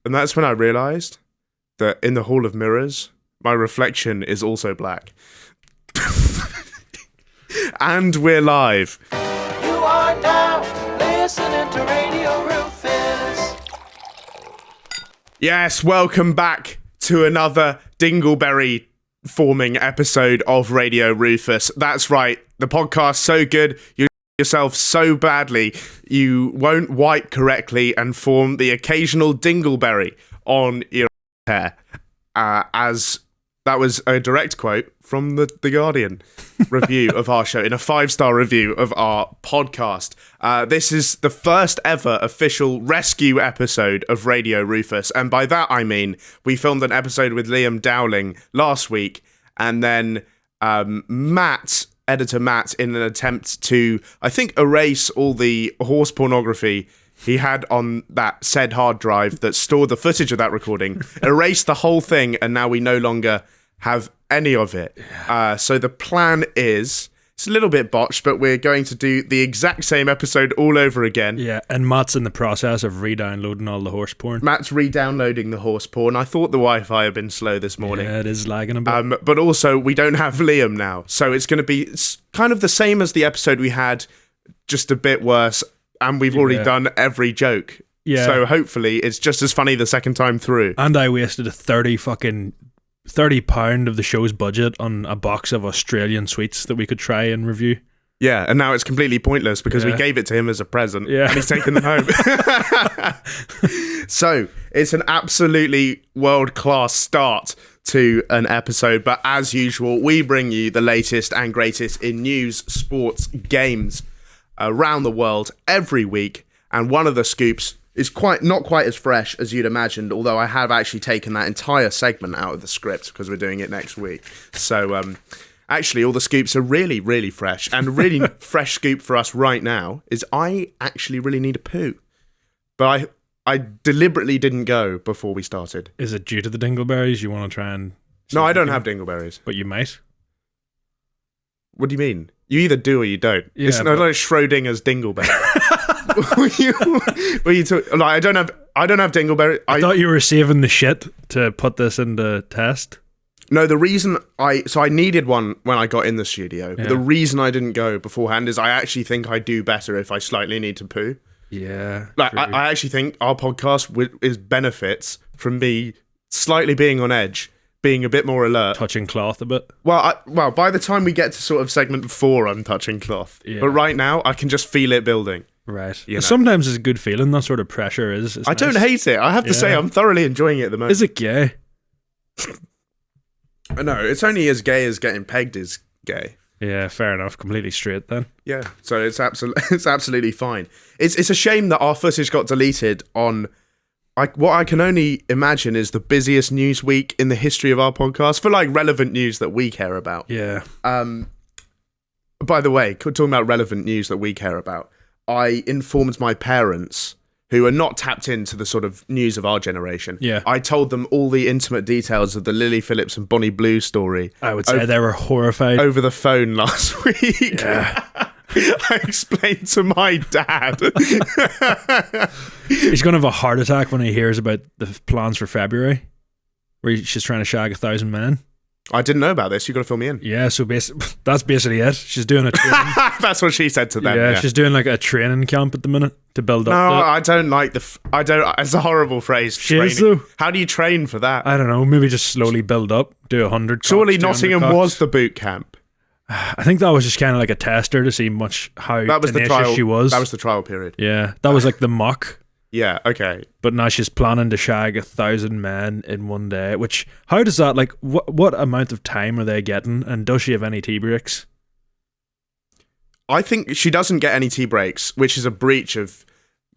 And that's when I realised that in the Hall of Mirrors, my reflection is also black. And we're live. You are now listening to Radio Rufus. Yes, welcome back to another Dingleberry forming episode of Radio Rufus. That's right, the podcast's so good, you yourself so badly, you won't wipe correctly and form the occasional dingleberry on your hair. As that was a direct quote from the Guardian review of our show, in a 5-star review of our podcast. This is the first ever official rescue episode of Radio Rufus, and by that I mean we filmed an episode with Liam Dowling last week, and then editor Matt, in an attempt to, I think, erase all the horse pornography he had on that said hard drive that stored the footage of that recording, erased the whole thing, and now we no longer have any of it. So the plan is, it's a little bit botched, but we're going to do the exact same episode all over again. Yeah, and Matt's in the process of re-downloading all the horse porn. Matt's re-downloading the horse porn. I thought the Wi-Fi had been slow this morning. Yeah, it is lagging a bit. But also, we don't have Liam now, so it's going to be kind of the same as the episode we had, just a bit worse, and we've already done every joke. Yeah. So hopefully it's just as funny the second time through. And I wasted a £30 of the show's budget on a box of Australian sweets that we could try and review. Yeah, and now it's completely pointless because we gave it to him as a present, and he's taken them home. So it's an absolutely world-class start to an episode, but as usual, we bring you the latest and greatest in news, sports, games around the world every week, and one of the scoops is not quite as fresh as you'd imagined, although I have actually taken that entire segment out of the script because we're doing it next week. So actually all the scoops are really, really fresh, and a really fresh scoop for us right now is I actually really need a poo. But I deliberately didn't go before we started. Is it due to the dingleberries? You want to try and... No, I don't have dingleberries. But you might. What do you mean? You either do or you don't. Yeah, it's not like Schrodinger's dingleberry. I don't have dingleberry. I thought you were saving the shit to put this in the test. No, the reason I needed one when I got in the studio. But the reason I didn't go beforehand is I actually think I do better if I slightly need to poo. Yeah. Like I actually think our podcast is benefits from me slightly being on edge, being a bit more alert, touching cloth a bit. Well, by the time we get to sort of segment 4, I'm touching cloth. Yeah. But right now, I can just feel it building. Right. You know? Sometimes it's a good feeling. That sort of pressure is. I don't hate it. I have to say, I'm thoroughly enjoying it at the moment. Is it gay? No, it's only as gay as getting pegged is gay. Yeah, fair enough. Completely straight then. Yeah, so it's absolutely fine. It's a shame that our footage got deleted on what I can only imagine is the busiest news week in the history of our podcast for like relevant news that we care about. Yeah. By the way, talking about relevant news that we care about, I informed my parents, who are not tapped into the sort of news of our generation. Yeah. I told them all the intimate details of the Lily Phillips and Bonnie Blue story. I would say they were horrified. Over the phone last week. Yeah. I explained to my dad. He's going to have a heart attack when he hears about the plans for February, where she's trying to shag 1,000 men. I didn't know about this. You got to fill me in. Yeah, so that's basically it. She's doing a training. That's what she said to them. Yeah, she's doing like a training camp at the minute to build up. No, I don't like I don't. It's a horrible phrase. She is though. How do you train for that? I don't know. Maybe just slowly build up. Do 100. Surely Nottingham was the boot camp. I think that was just kind of like a tester to see how tenacious she was. That was the trial period. Yeah, that was like the mock. Yeah, okay. But now she's planning to shag 1,000 men in one day, which, how does that, like, what amount of time are they getting, and does she have any tea breaks? I think she doesn't get any tea breaks, which is a breach of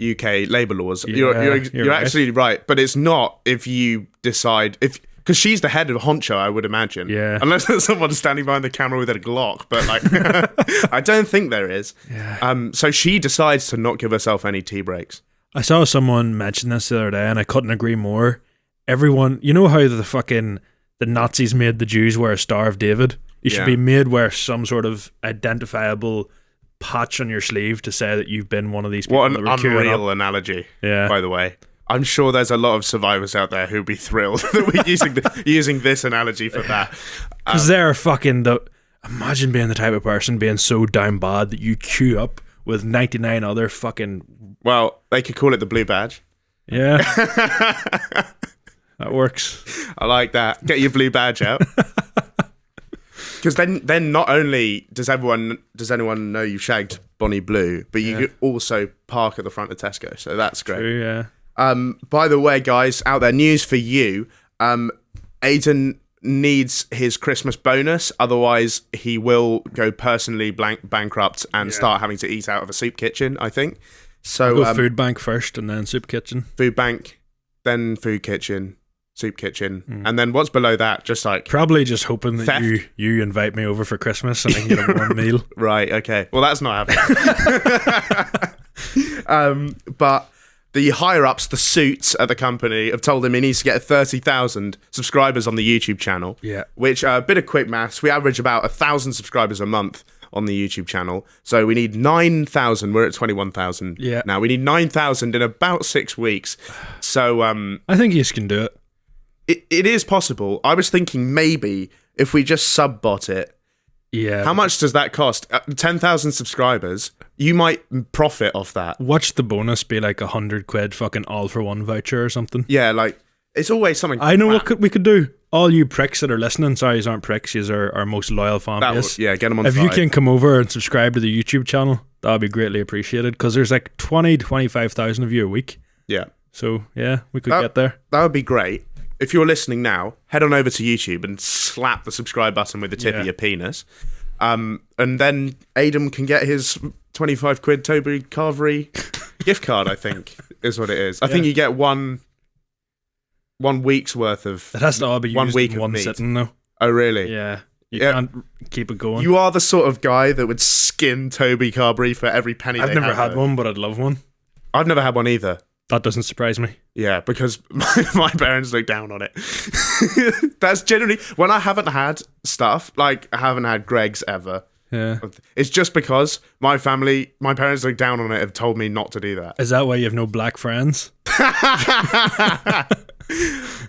UK labour laws. Yeah, you're right. absolutely right, but it's not if you decide, because she's the head of honcho, I would imagine. Yeah. Unless there's someone standing behind the camera with a Glock, but like, I don't think there is. Yeah. So she decides to not give herself any tea breaks. I saw someone mention this the other day, and I couldn't agree more. Everyone, you know how the Nazis made the Jews wear a Star of David? You should be made wear some sort of identifiable patch on your sleeve to say that you've been one of these people. What an unreal analogy, by the way. I'm sure there's a lot of survivors out there who'd be thrilled that we're using this analogy for that. Because they're fucking imagine being the type of person being so down bad that you queue up with 99 other fucking... Well, they could call it the blue badge. Yeah. That works. I like that. Get your blue badge out. Because then not only does anyone know you shagged Bonnie Blue, but you could also park at the front of Tesco. So that's great. True, yeah. By the way, guys, out there, news for you. Aiden needs his Christmas bonus. Otherwise, he will go personally bankrupt and start having to eat out of a soup kitchen, I think. So go food bank first and then soup kitchen. Food bank, then food kitchen, soup kitchen, and then what's below that? Just like probably just hoping that theft. you invite me over for Christmas and I can get a warm meal. Right. Okay. Well, that's not happening. But the higher ups, the suits at the company, have told him he needs to get 30,000 subscribers on the YouTube channel. Yeah. Which a bit of quick maths. We average about 1,000 subscribers a month on the YouTube channel. So we need 9,000. We're at 21,000 now. We need 9,000 in about 6 weeks. So I think you can do it. It is possible. I was thinking maybe if we just sub-bot it. Yeah. How much does that cost? 10,000 subscribers. You might profit off that. Watch the bonus be like £100 fucking all for one voucher or something. Yeah, like it's always something. I know what we could do. All you pricks that are listening, sorry, you aren't pricks, you are our most loyal fan base. Yeah, get them on. If side. you can come over and subscribe to the YouTube channel, that would be greatly appreciated because there's like 25,000 of you a week. Yeah. So yeah, we could get there. That would be great. If you're listening now, head on over to YouTube and slap the subscribe button with the tip of your penis. And then Aidan can get his 25 quid Toby Carvery gift card, I think, is what it is. I think you get one week's worth of... It has to all be used 1 week in one meat. sitting, though. Oh, really? Yeah. You can't keep it going. You are the sort of guy that would skin Toby Carvery for every penny I've never had one, but I'd love one. I've never had one either. That doesn't surprise me. Yeah, because my parents look down on it. That's generally... When I haven't had stuff, like I haven't had Greg's ever... Yeah. It's just because my parents look down on it, have told me not to do that. Is that why you have no black friends?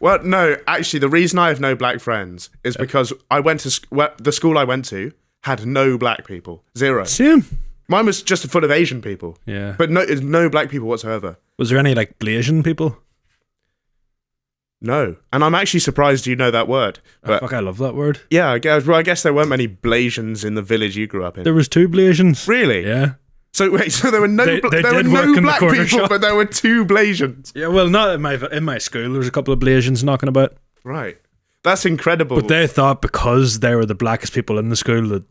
Well, no, actually, the reason I have no black friends is because I went to the school I went to had no black people. Zero. Same. Mine was just full of Asian people. Yeah. But no black people whatsoever. Was there any like Blasian people? No. And I'm actually surprised you know that word. But Fuck, I love that word. yeah, I guess there weren't many Blasians in the village you grew up in. There was 2 Blasians. Really? Yeah. So wait, so there were no They there were did no work in the black corner people, shop. but there were 2 Blasians. Yeah, well, not in my school. There was a couple of Blasians knocking about. Right. That's incredible. But they thought because they were the blackest people in the school that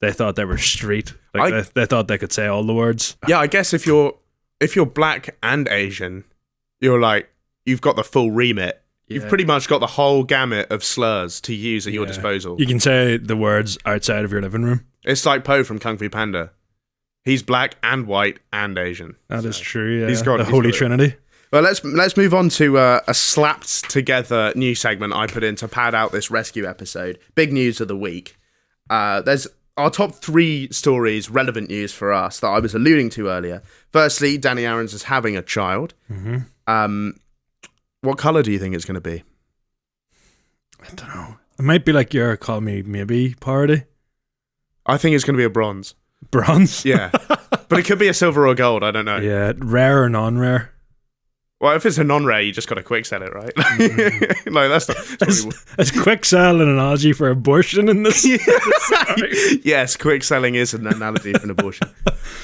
they thought they were street. Like they thought they could say all the words. Yeah, I guess if you're black and Asian, you've got the full remit. You've pretty much got the whole gamut of slurs to use at your disposal. You can say the words outside of your living room. It's like Poe from Kung Fu Panda. He's black and white and Asian. That is true, yeah. He's the Holy Trinity. Well, let's move on to a slapped together new segment I put in to pad out this rescue episode. Big news of the week. There's our top 3 stories, relevant news for us that I was alluding to earlier. Firstly, Danny Aarons is having a child. Mm-hmm. What colour do you think it's going to be? I don't know. It might be like your Call Me Maybe parody. I think it's going to be a bronze. Bronze? Yeah. But it could be a silver or gold, I don't know. Yeah, rare or non-rare. Well, if it's a non-rare, you just got to quick sell it, right? Like that's It's quick sell an analogy for abortion in this. Yes, quick selling is an analogy for an abortion.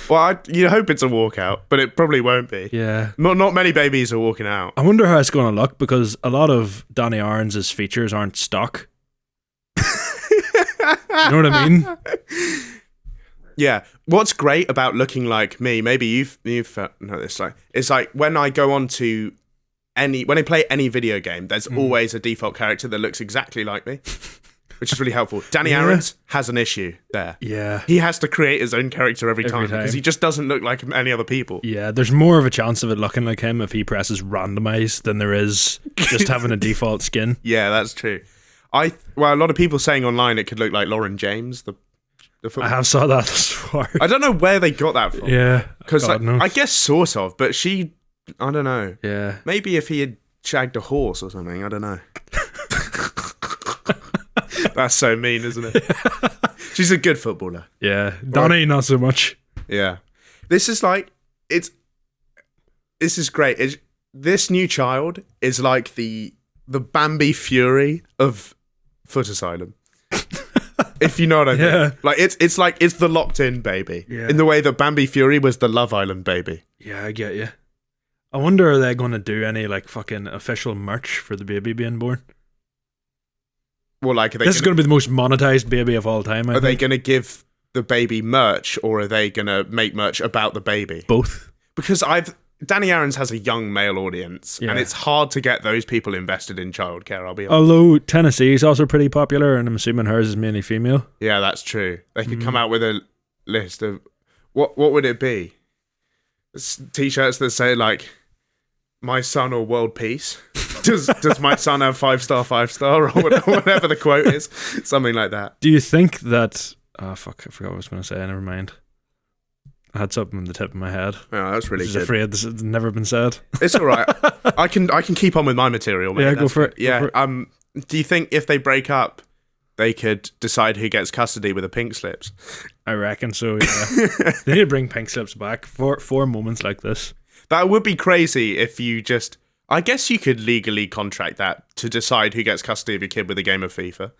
Well, you hope it's a walkout, but it probably won't be. Yeah. Not many babies are walking out. I wonder how it's going to look because a lot of Danny Aarons' features aren't stock. You know what I mean? Yeah. What's great about looking like me, maybe you've know this, like it's like when I go on to when I play any video game, there's always a default character that looks exactly like me, which is really helpful. Danny Aarons has an issue there. Yeah. He has to create his own character every time because he just doesn't look like any other people. Yeah, there's more of a chance of it looking like him if he presses randomize than there is just having a default skin. Yeah, that's true. A lot of people saying online it could look like Lauren James, the I have saw that as far. I don't know where they got that from. Yeah, because I guess sort of, but she I don't know. Yeah. Maybe if he had shagged a horse or something. I don't know. That's so mean, isn't it? She's a good footballer. Yeah. Donnie, not so much. Yeah. This is like, this is great. This new child is like the Bambi Fury of Foot Asylum. If you know what I mean. Yeah. Like it's like it's the locked in baby. Yeah. In the way that Bambi Fury was the Love Island baby. Yeah, I get you. I wonder, are they going to do any like fucking official merch for the baby being born? Well, like This is going to be the most monetized baby of all time. Are they going to give the baby merch, or are they going to make merch about the baby? Both? Because Danny Aaron's has a young male audience, and it's hard to get those people invested in childcare, I'll be honest. Although Tennessee is also pretty popular, and I'm assuming hers is mainly female. Yeah, that's true. They could come out with a list of what would it be? T-shirts that say like, "My son" or "World Peace." Does my son have 5-star, 5-star, or whatever the quote is? Something like that. Do you think that? Oh fuck! I forgot what I was going to say. Never mind. I had something on the tip of my head. Oh, that's really good. I was afraid this has never been said. It's all right. I can keep on with my material. Mate. Yeah, go for it. Yeah. Go for it. Do you think if they break up, they could decide who gets custody with the pink slips? I reckon so. Yeah. They need to bring pink slips back for moments like this. That would be crazy if you just. I guess you could legally contract that to decide who gets custody of your kid with a game of FIFA.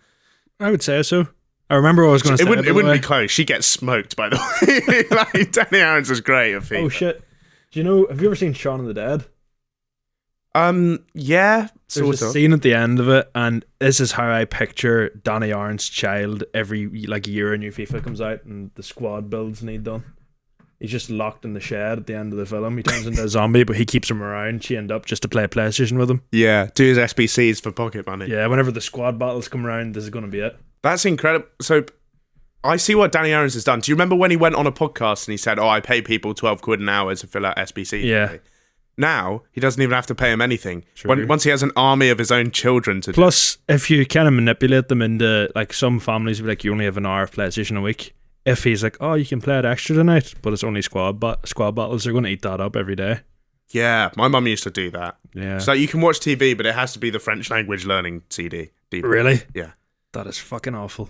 I would say so. I remember what I was going to say. It wouldn't be close. She gets smoked, by the way. Like, Danny Aaron's is great at FIFA. Oh shit! Do you know? Have you ever seen Shaun of the Dead? Yeah, There's a scene at the end of it, and this is how I picture Danny Aaron's child every like year a new FIFA comes out and the squad builds need done. He's just locked in the shed at the end of the film. He turns into a zombie, but he keeps him around, chained up, just to play PlayStation with him. Yeah, do his SBCs for pocket money. Yeah, whenever the squad battles come around, this is going to be it. That's incredible. So, I see what Danny Aaron's has done. Do you remember when he went on a podcast and he said, I pay people 12 quid an hour to fill out SBCs? Yeah. Now, he doesn't even have to pay them anything. True. Once he has an army of his own children to Plus, if you kind of manipulate them into, like, some families will be like, you only have an hour of PlayStation a week. If he's like, oh, you can play it extra tonight, but it's only squad battles, they're going to eat that up every day. Yeah, my mum used to do that. Yeah. So you can watch TV, but it has to be the French language learning CD. Really? Yeah. That is fucking awful.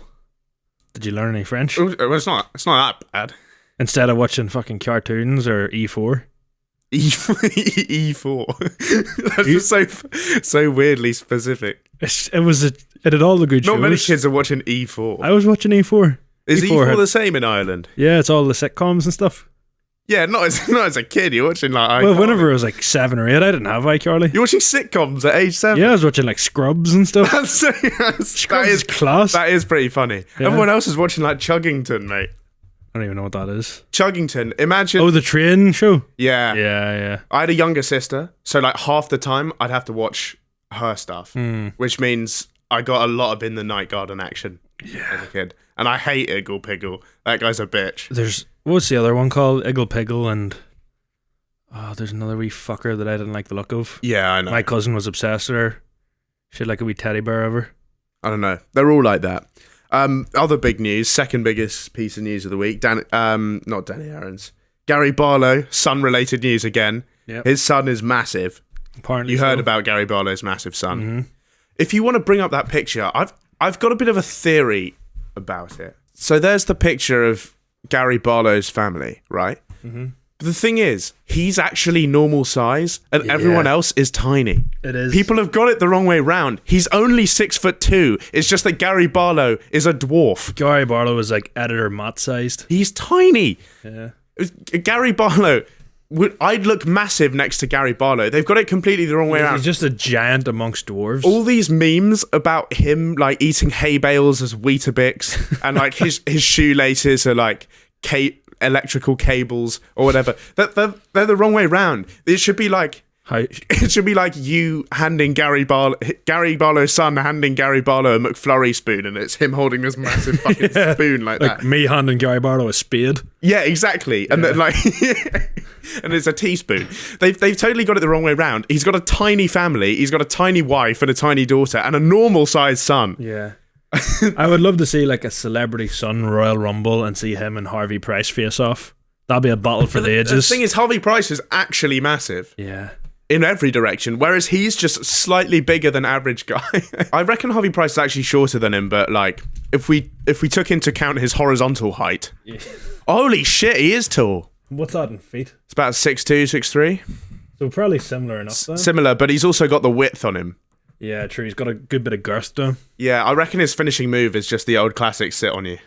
Did you learn any French? Well, it's not that bad. Instead of watching fucking cartoons or E4? E4. That's just so weirdly specific. It had all the good shows. Not many kids are watching E4. I was watching E4. Is E4 the same in Ireland? Yeah, it's all the sitcoms and stuff. Yeah, not as a kid. You're watching like iCarly. Well, whenever I was like 7 or 8, I didn't have iCarly. You're watching sitcoms at age 7. Yeah, I was watching like Scrubs and stuff. That is class. That is pretty funny. Yeah. Everyone else is watching like Chuggington, mate. I don't even know what that is. Chuggington. Imagine. Oh, the train show? Yeah. Yeah. I had a younger sister, so like half the time I'd have to watch her stuff, which means I got a lot of in the night garden action as a kid. And I hate Iggle Piggle. That guy's a bitch. What's the other one called? Iggle Piggle and... Oh, there's another wee fucker that I didn't like the look of. Yeah, I know. My cousin was obsessed with her. She had like a wee teddy bear of her. I don't know. They're all like that. Other big news, second biggest piece of news of the week. Not Danny Aaron's. Gary Barlow, son-related news again. Yep. His son is massive. Apparently you so. heard about Gary Barlow's massive son. Mm-hmm. If you want to bring up that picture, I've got a bit of a theory about it. So there's the picture of Gary Barlow's family, right? Mm-hmm. But the thing is, he's actually normal size, and everyone else is tiny. It is. People have got it the wrong way round. He's only 6'2". It's just that Gary Barlow is a dwarf. Gary Barlow is like editor Matt sized. He's tiny. Yeah. Gary Barlow, I'd look massive next to Gary Barlow. They've got it completely the wrong way around. He's just a giant amongst dwarves. All these memes about him like eating hay bales as Weetabix, and like his shoelaces are like electrical cables or whatever. They're the wrong way round. It should be like it should be like you handing Gary Barlow's son handing Gary Barlow a McFlurry spoon, and it's him holding this massive fucking spoon like that. Me handing Gary Barlow a spade. Yeah, exactly. And then, like, and it's a teaspoon. They've totally got it the wrong way round. He's got a tiny family. He's got a tiny wife and a tiny daughter and a normal sized son. Yeah. I would love to see like a celebrity son Royal Rumble and see him and Harvey Price face off. That'll be a battle for the The ages. thing is, Harvey Price is actually massive. Yeah. In every direction, whereas he's just slightly bigger than average guy. I reckon Harvey Price is actually shorter than him, but like if we took into account his horizontal height, holy shit, he is tall. What's that in feet? It's about 6'2", 6'3". So probably similar enough then. Similar, but he's also got the width on him. Yeah, true. He's got a good bit of girth to him. Yeah, I reckon his finishing move is just the old classic sit on you.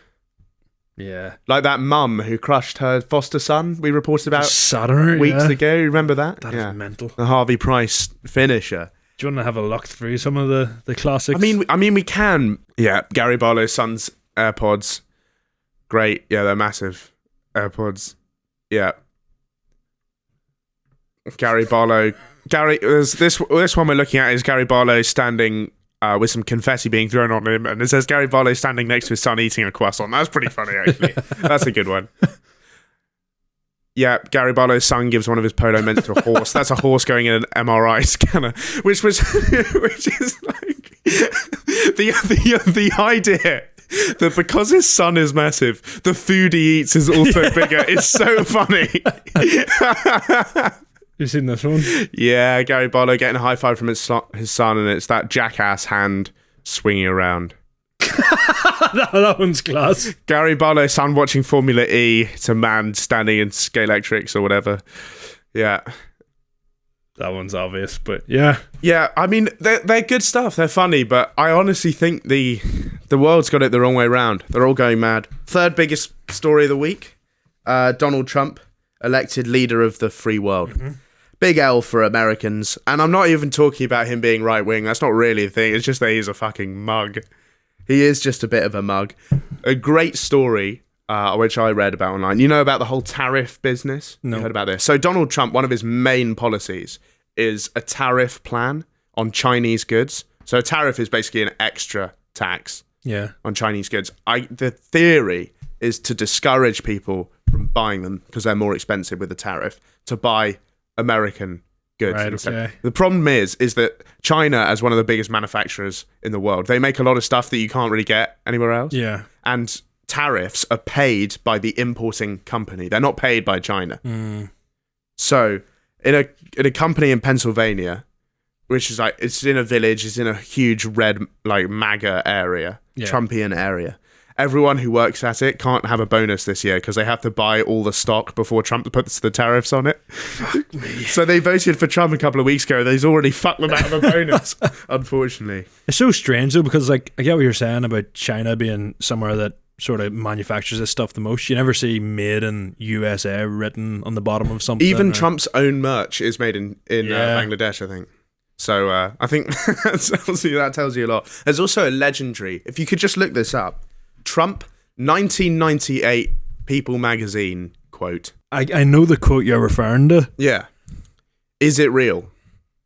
Yeah. Like that mum who crushed her foster son we reported about Saturn, weeks ago. Remember that? That is mental. The Harvey Price finisher. Do you want to have a look through some of the classics? I mean, we can. Yeah, Gary Barlow's son's AirPods. Great. Yeah, they're massive AirPods. Yeah. Gary Barlow. This one we're looking at is Gary Barlow standing with some confetti being thrown on him, and it says Gary Barlow standing next to his son eating a croissant. That's pretty funny, actually. That's a good one. Yeah, Gary Barlow's son gives one of his polo mints to a horse. That's a horse going in an MRI scanner, which is like the idea that because his son is massive, the food he eats is also bigger. It's so funny. You seen this one? Yeah, Gary Barlow getting a high five from his son, and it's that jackass hand swinging around. that one's class. Gary Barlow's son watching Formula E. It's a man standing in Scalextrics or whatever. Yeah. That one's obvious, but yeah. Yeah, I mean, they're good stuff. They're funny, but I honestly think the world's got it the wrong way round. They're all going mad. Third biggest story of the week. Donald Trump, elected leader of the free world. Mm-hmm. Big L for Americans. And I'm not even talking about him being right-wing. That's not really the thing. It's just that he's a fucking mug. He is just a bit of a mug. A great story, which I read about online. You know about the whole tariff business? No. You heard about this? So Donald Trump, one of his main policies is a tariff plan on Chinese goods. So a tariff is basically an extra tax on Chinese goods. The theory is to discourage people from buying them because they're more expensive with the tariff, to buy American goods. Right, okay. The problem is that China, as one of the biggest manufacturers in the world, they make a lot of stuff that you can't really get anywhere else. Yeah. And tariffs are paid by the importing company. They're not paid by China. Mm. So in a company in Pennsylvania, which is like, it's in a village, it's in a huge red, like, MAGA area, Trumpian area. Everyone who works at it can't have a bonus this year because they have to buy all the stock before Trump puts the tariffs on it. Fuck me. So they voted for Trump a couple of weeks ago. He's already fucked them out of a bonus, unfortunately. It's so strange, though, because, like, I get what you're saying about China being somewhere that sort of manufactures this stuff the most. You never see made in USA written on the bottom of something. Even Trump's own merch is made in Bangladesh, I think. So I think that tells you a lot. There's also a legendary, if you could just look this up, Trump 1998 People magazine quote. I know the quote you're referring to. Yeah. Is it real?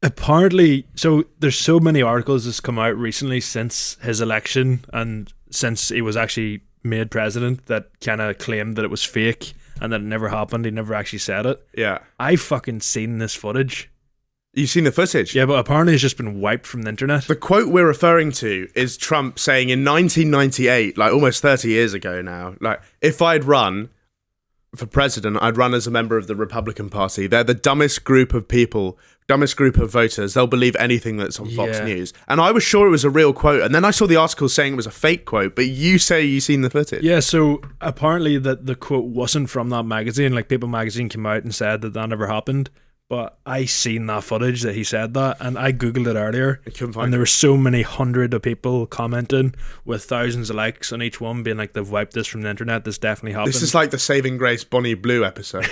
Apparently, so there's so many articles that's come out recently since his election and since he was actually made president that kind of claimed that it was fake and that it never happened. He never actually said it. Yeah. I fucking seen this footage. You've seen the footage? Yeah, but apparently it's just been wiped from the internet. The quote we're referring to is Trump saying in 1998, like almost 30 years ago now, like, if I'd run for president, I'd run as a member of the Republican Party. They're the dumbest group of people, dumbest group of voters. They'll believe anything that's on Fox News. And I was sure it was a real quote. And then I saw the article saying it was a fake quote, but you say you've seen the footage. Yeah, so apparently that the quote wasn't from that magazine. Like, People magazine came out and said that never happened. But I seen that footage that he said that, and I googled it earlier, and there were so many hundred of people commenting with thousands of likes on each one, being like, they've wiped this from the internet. This definitely happened. This is like the Saving Grace Bonnie Blue episode.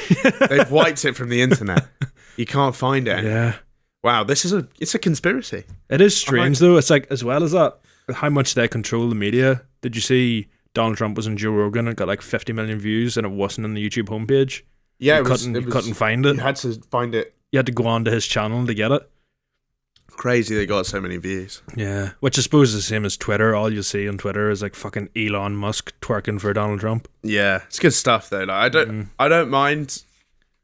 They've wiped it from the internet. You can't find it. Yeah. Wow, it's a conspiracy. It is strange though. It's like, as well as that, how much they control the media. Did you see Donald Trump was on Joe Rogan and got like 50 million views, and it wasn't on the YouTube homepage? Yeah, you couldn't find it. You had to find it. You had to go onto his channel to get it. Crazy they got so many views. Yeah, which I suppose is the same as Twitter. All you see on Twitter is like fucking Elon Musk twerking for Donald Trump. Yeah, it's good stuff though. Like, I don't mind.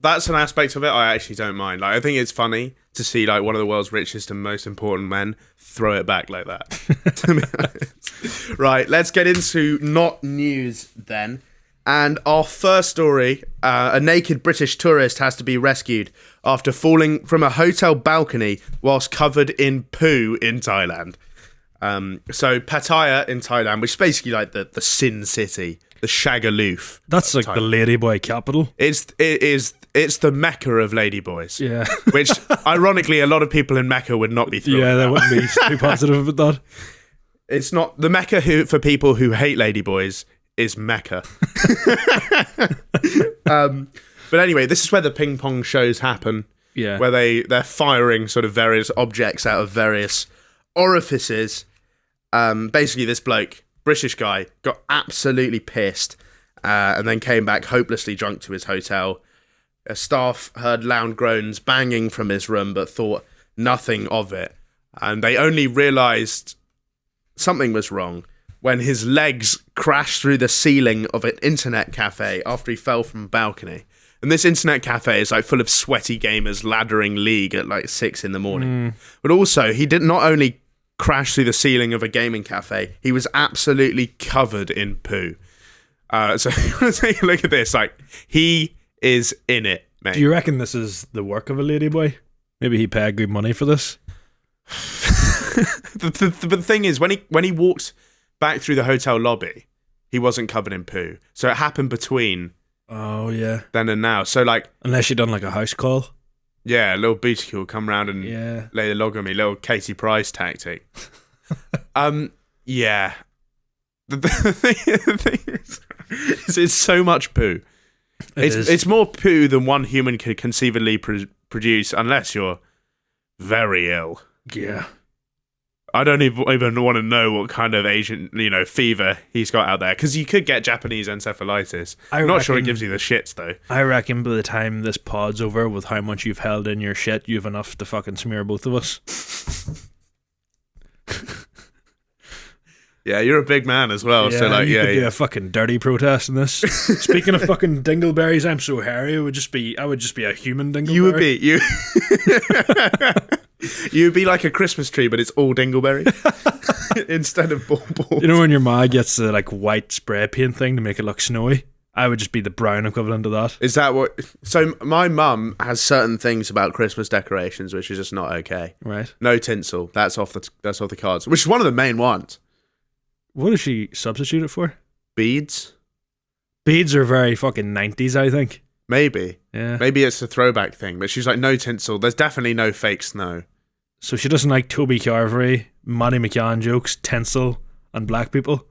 That's an aspect of it I actually don't mind. Like, I think it's funny to see like one of the world's richest and most important men throw it back like that. To be honest. Right, let's get into not news then. And our first story, a naked British tourist has to be rescued after falling from a hotel balcony whilst covered in poo in Thailand. So Pattaya in Thailand, which is basically like the Sin City, the Shagaloof. That's like the ladyboy capital. It's the Mecca of ladyboys. Yeah. Which, ironically, a lot of people in Mecca would not be thrilled Yeah, they about. wouldn't be too positive about that. It's not the Mecca for people who hate ladyboys is Mecca. But anyway, this is where the ping pong shows happen. Yeah. Where they're firing sort of various objects out of various orifices. Basically, this bloke, British guy, got absolutely pissed and then came back hopelessly drunk to his hotel. Staff heard loud groans banging from his room but thought nothing of it. And they only realised something was wrong when his legs crashed through the ceiling of an internet cafe after he fell from a balcony. And this internet cafe is like full of sweaty gamers laddering League at like 6 a.m. But also, he did not only crash through the ceiling of a gaming cafe, he was absolutely covered in poo. So you want to take a look at this. Like, he is in it, mate. Do you reckon this is the work of a ladyboy? Maybe he paid good money for this. But the thing is, when he walked back through the hotel lobby, he wasn't covered in poo. So it happened between then and now. So like, unless you done like a house call. Yeah, a little booty call, come round and lay the log on me, little Katie Price tactic. Yeah. The thing is, it's so much poo. It's more poo than one human could conceivably produce, unless you're very ill. Yeah. I don't even want to know what kind of Asian, fever he's got out there, because you could get Japanese encephalitis. I'm not sure it gives you the shits, though. I reckon by the time this pod's over, with how much you've held in your shit, you've enough to fucking smear both of us. Yeah, you're a big man as well, so like, you could do a fucking dirty protest in this. Speaking of fucking dingleberries, I'm so hairy. I would just be a human dingleberry. You would be like a Christmas tree, but it's all dingleberry instead of baubles. You know when your ma gets the like white spray paint thing to make it look snowy? I would just be the brown equivalent of that. Is that what? So my mum has certain things about Christmas decorations which is just not okay. Right. No tinsel. That's off the cards. Which is one of the main ones. What does she substitute it for? Beads. Beads are very fucking 90s, I think. Maybe. Yeah. Maybe it's a throwback thing, but she's like, no tinsel. There's definitely no fake snow. So she doesn't like Toby Carvery, Matty McCann jokes, tinsel, and black people?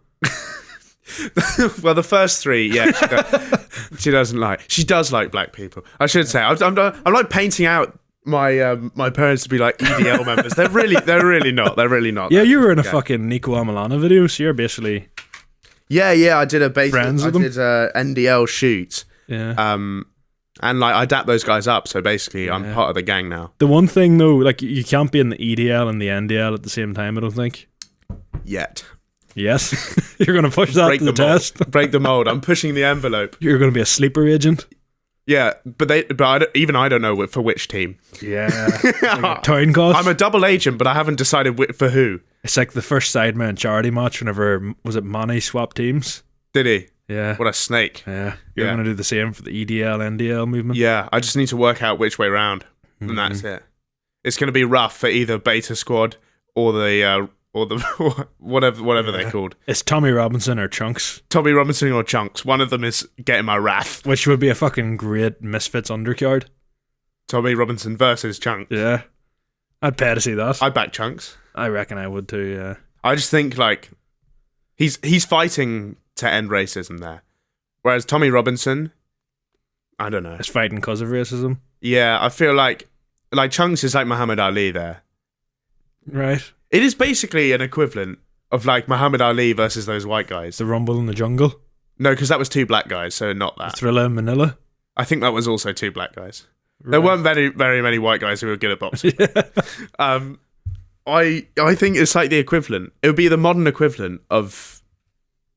Well, the first three, yeah, she doesn't like. She does like black people. I should say. I'm like painting out my parents to be like EDL members. They're really not. They're really not. Yeah, you were in a fucking Nico Amalana video, so you're basically Yeah, I did a NDL shoot. Yeah. And like I dap those guys up, so basically I'm part of the gang now. The one thing though, like you can't be in the EDL and the NDL at the same time, I don't think. Yet. Yes. You're going to push that to the test. Break the mold. I'm pushing the envelope. You're going to be a sleeper agent. Yeah, but I don't know for which team. Yeah. Like town cost. I'm a double agent, but I haven't decided for who. It's like the first Sidemen charity match whenever, was it Manny swapped teams? Did he? Yeah. What a snake. Yeah. You're going to do the same for the EDL, NDL movement? Yeah, I just need to work out which way round, and that's it. It's going to be rough for either Beta Squad or the whatever they're called. It's Tommy Robinson or Chunks. Tommy Robinson or Chunks. One of them is getting my wrath. Which would be a fucking great Misfits undercard. Tommy Robinson versus Chunks. Yeah. I'd pay to see that. I'd back Chunks. I reckon I would too, yeah. I just think like he's fighting to end racism there. Whereas Tommy Robinson, I don't know. Is fighting because of racism. Yeah, I feel like Chunks is like Muhammad Ali there. Right. It is basically an equivalent of like Muhammad Ali versus those white guys. The Rumble in the Jungle? No, because that was two black guys, so not that. The Thriller in Manila? I think that was also two black guys. Right. There weren't very, very many white guys who were good at boxing. I think it's like the equivalent. It would be the modern equivalent of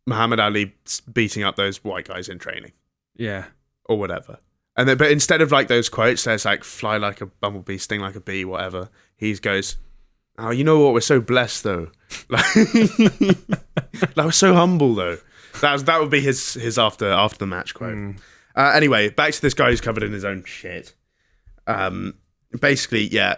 Muhammad Ali beating up those white guys in training. Yeah. Or whatever. And then, but instead of like those quotes, there's like fly like a bumblebee, sting like a bee, whatever. He goes, oh, you know what? We're so blessed though. Like we're so humble though. That would be his after the match quote. Anyway, back to this guy who's covered in his own shit. Basically, yeah,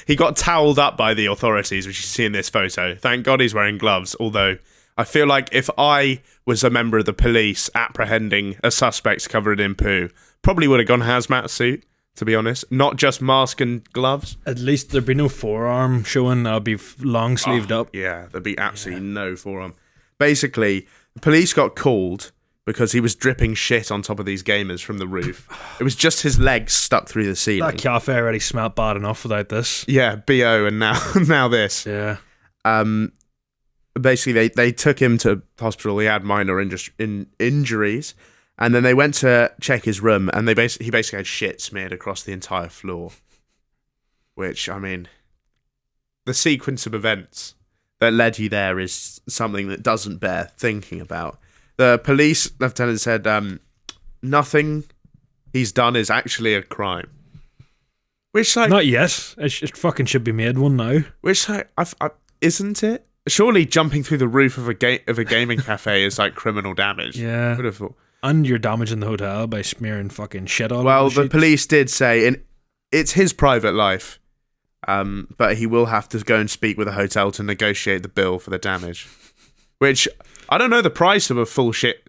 he got towelled up by the authorities, which you see in this photo. Thank God he's wearing gloves, although I feel like if I was a member of the police apprehending a suspect covered in poo, probably would have gone hazmat suit, to be honest. Not just mask and gloves. At least there'd be no forearm showing. I'll be long sleeved up. Yeah, there'd be absolutely no forearm. Basically, the police got called because he was dripping shit on top of these gamers from the roof. It was just his legs stuck through the ceiling. That cafe already smelt bad enough without this. Yeah, BO and now this. Yeah. Basically, they took him to hospital. He had minor injuries, and then they went to check his room, and he basically had shit smeared across the entire floor. Which, I mean, the sequence of events that led you there is something that doesn't bear thinking about. The police lieutenant said nothing he's done is actually a crime. Which, like, not yet. It fucking should be made one now. Which, like, isn't it? Surely jumping through the roof of a gaming cafe is like criminal damage. Yeah. Would have thought. And you're damaging the hotel by smearing fucking shit all over Well, the the police did say, and it's his private life, but he will have to go and speak with a hotel to negotiate the bill for the damage. Which, I don't know the price of a full shit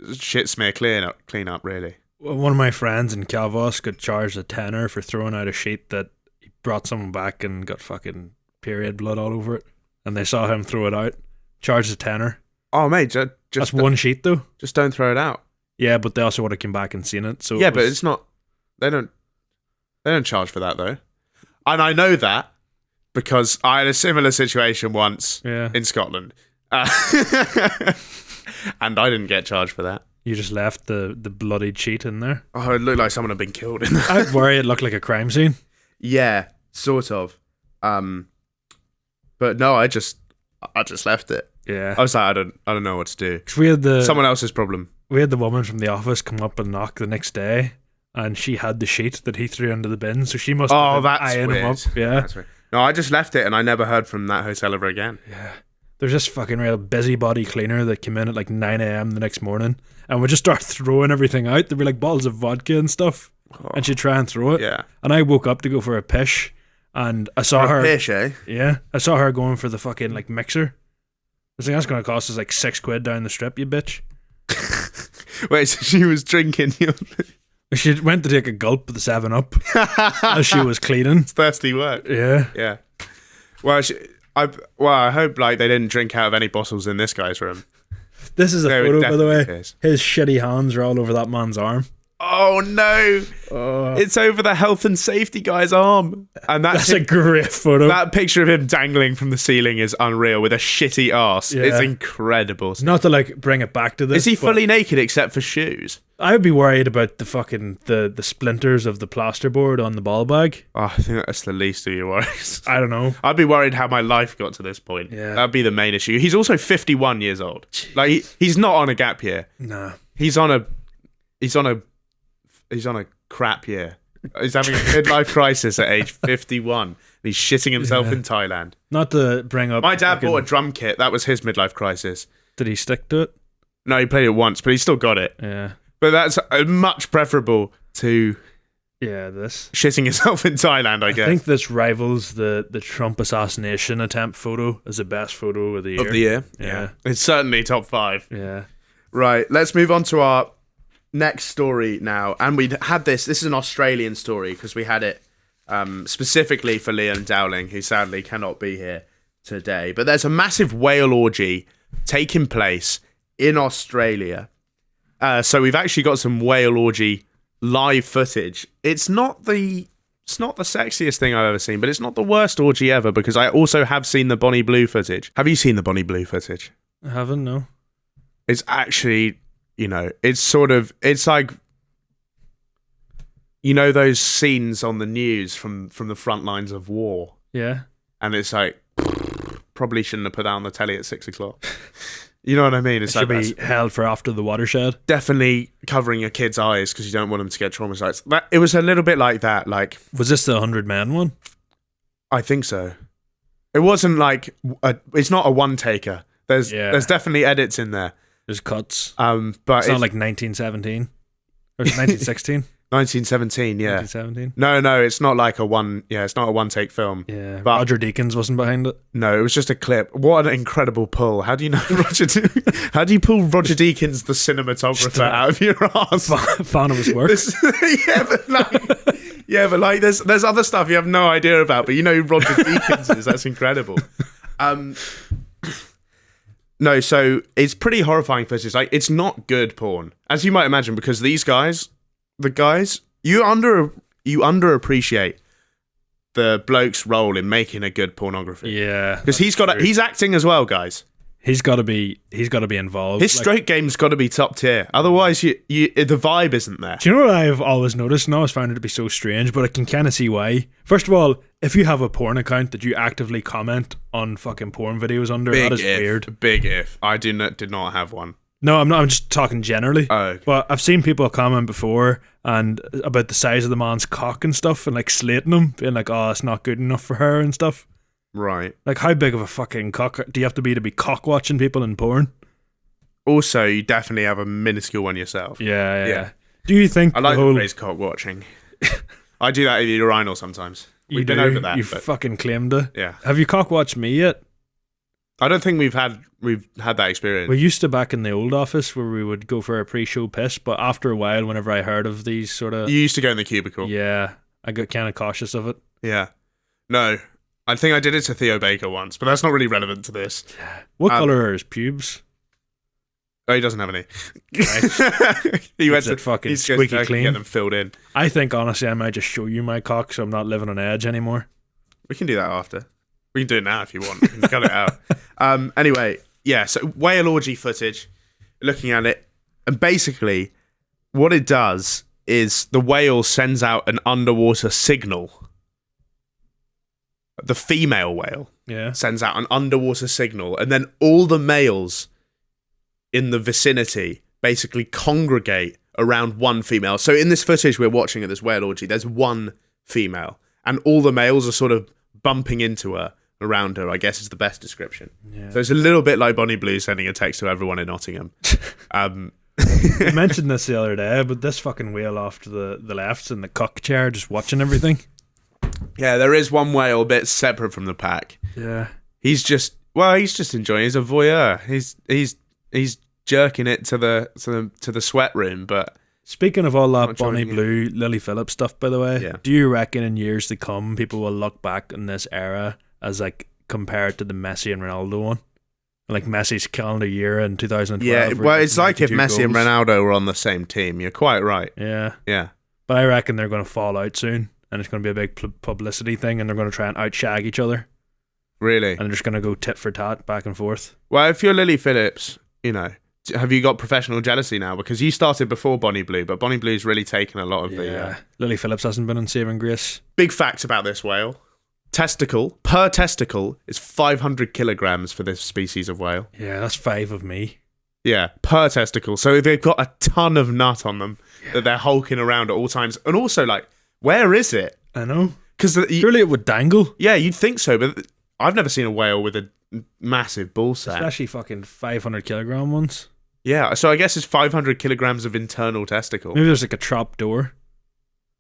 smear clean up, really. One of my friends in Calvos got charged a tenner for throwing out a sheet that he brought someone back and got fucking period blood all over it. And they saw him throw it out. Charged a tenner. Oh, mate, that's one sheet, though. Just don't throw it out. Yeah, but they also would have come back and seen it. So yeah, but it's not... They don't charge for that, though. And I know that because I had a similar situation once in Scotland. And I didn't get charged for that. You just left the bloodied sheet in there? Oh, it looked like someone had been killed in there. I'd worry it looked like a crime scene. Yeah, sort of. But no, I just left it. Yeah. I was like, I don't know what to do. 'Cause we had someone else's problem. We had the woman from the office come up and knock the next day, and she had the sheet that he threw into the bin, so she must have been eyeing him up. Yeah. That's weird. No, I just left it, and I never heard from that hotel ever again. Yeah. There's this fucking real busybody cleaner that came in at like 9 a.m. the next morning and would just start throwing everything out. There'd be like bottles of vodka and stuff, and she'd try and throw it. Yeah. And I woke up to go for a pish, and I saw her. Pish, eh? Yeah. I saw her going for the fucking like mixer. I was like, that's going to cost us like £6 down the strip, you bitch. Wait, so she was drinking? She went to take a gulp of the 7-Up as she was cleaning. It's thirsty work. Yeah. Yeah. Well, I hope like they didn't drink out of any bottles in this guy's room. This is a photo, by the way. Is. His shitty hands are all over that man's arm. Oh no! It's over the health and safety guy's arm, and that's a great photo. That picture of him dangling from the ceiling is unreal with a shitty arse. Yeah. It's incredible. Not to like bring it back to this. Is he fully naked except for shoes? I would be worried about the fucking the splinters of the plasterboard on the ball bag. Oh, I think that's the least of your worries. I don't know. I'd be worried how my life got to this point. Yeah, that'd be the main issue. He's also 51 years old. Like he's not on a gap year. No, he's on a crap year. He's having a midlife crisis at age 51. And he's shitting himself in Thailand. Not to bring up... My dad bought a drum kit. That was his midlife crisis. Did he stick to it? No, he played it once, but he still got it. Yeah. But that's much preferable to... this. Shitting himself in Thailand, I guess. I think this rivals the Trump assassination attempt photo as the best photo of the year. Of the year? Yeah. It's certainly top 5. Yeah. Right, let's move on to our... next story now, and we had this is an Australian story because we had it specifically for Liam Dowling, who sadly cannot be here today, but there's a massive whale orgy taking place in Australia. So we've actually got some whale orgy live footage. It's not the sexiest thing I've ever seen, but it's not the worst orgy ever because I also have seen the Bonnie Blue footage. Have you seen the Bonnie Blue footage? I haven't, no. It's actually... it's like, those scenes on the news from the front lines of war. Yeah. And it's like, probably shouldn't have put that on the telly at 6 o'clock. You know what I mean? It should be held for after the watershed. Definitely covering your kid's eyes because you don't want them to get traumatized. It was a little bit like that. Like, was this the 100 Man one? I think so. It wasn't like, it's not a one taker. There's definitely edits in there. There's cuts. But It's not like 1917 or 1916. 1917, yeah. 1917. No, it's not like a one. Yeah, it's not a one-take film. Yeah, But- Roger Deakins wasn't behind it. No, it was just a clip. What an incredible pull! How do you know How do you pull Roger Deakins, the cinematographer, out of your ass? Fan of his work. But like, there's other stuff you have no idea about, but you know who Roger Deakins is. That's incredible. No, so it's pretty horrifying footage. Like, it's not good porn, as you might imagine, because these guys, you underappreciate the bloke's role in making a good pornography. Yeah, because he's acting as well, guys. He's got to be involved. His stroke game's got to be top tier. Otherwise, the vibe isn't there. Do you know what I've always noticed? And I always found it to be so strange, but I can kind of see why. First of all, if you have a porn account that you actively comment on fucking porn videos under, that is weird. Big if. I did not have one. No, I'm not. I'm just talking generally. Oh. But I've seen people comment before and about the size of the man's cock and stuff, and like slating him, being like, "Oh, it's not good enough for her" and stuff. Right. Like, how big of a fucking cock do you have to be cock watching people in porn? Also, you definitely have a minuscule one yourself. Yeah. Do you think I like the whole... the phrase cock watching. I do that at the urinal sometimes. We've been do? over that. You but fucking claimed it. yeah. Have you cock watched me yet? I don't think we've had that experience. We used to back in the old office where we would go for a pre-show piss, but after a while, whenever I heard of these sort of... You used to go in the cubicle. Yeah, I got kind of cautious of it. Yeah. No. I think I did it to Theo Baker once, but that's not really relevant to this. What colour are his pubes? Oh, he doesn't have any. Right. He went Is it fucking he's squeaky to clean? get them filled in. I think, honestly, I might just show you my cock so I'm not living on edge anymore. We can do that after. We can do it now if you want. We can cut it out. Anyway, yeah, so whale orgy footage, looking at it, and basically what it does is the whale sends out an underwater signal. The female whale sends out an underwater signal, and then all the males in the vicinity basically congregate around one female. So in this footage we're watching at this whale orgy, there's one female, and all the males are sort of bumping into her, around her, I guess is the best description. Yeah. So it's a little bit like Bonnie Blue sending a text to everyone in Nottingham. I mentioned this the other day, but this fucking whale off to the left's in the cock chair just watching everything. Yeah, there is one whale a bit separate from the pack. Yeah. He's just enjoying. He's a voyeur. He's jerking it to the sweat room. But speaking of all that Bonnie Blue, Lily Phillips stuff, by the way, do you reckon in years to come people will look back in this era as like compared to the Messi and Ronaldo one? Like Messi's calendar year in 2012. Yeah, well, it's like if Messi and Ronaldo were on the same team. You're quite right. Yeah. Yeah. But I reckon they're going to fall out soon, and it's going to be a big publicity thing, and they're going to try and outshag each other. Really? And they're just going to go tit for tat, back and forth. Well, if you're Lily Phillips, you know, have you got professional jealousy now? Because you started before Bonnie Blue, but Bonnie Blue's really taken a lot of the... Lily Phillips hasn't been in Saving Grace. Big fact about this whale. Per testicle is 500 kilograms for this species of whale. Yeah, that's 5 of me. Yeah, per testicle. So they've got a ton of nut on them that they're hulking around at all times. And also, like, where is it? I know. Because surely it would dangle. Yeah, you'd think so, but I've never seen a whale with a massive ball sack. Especially fucking 500 kilogram ones. Yeah, so I guess it's 500 kilograms of internal testicle. Maybe there's like a trap door.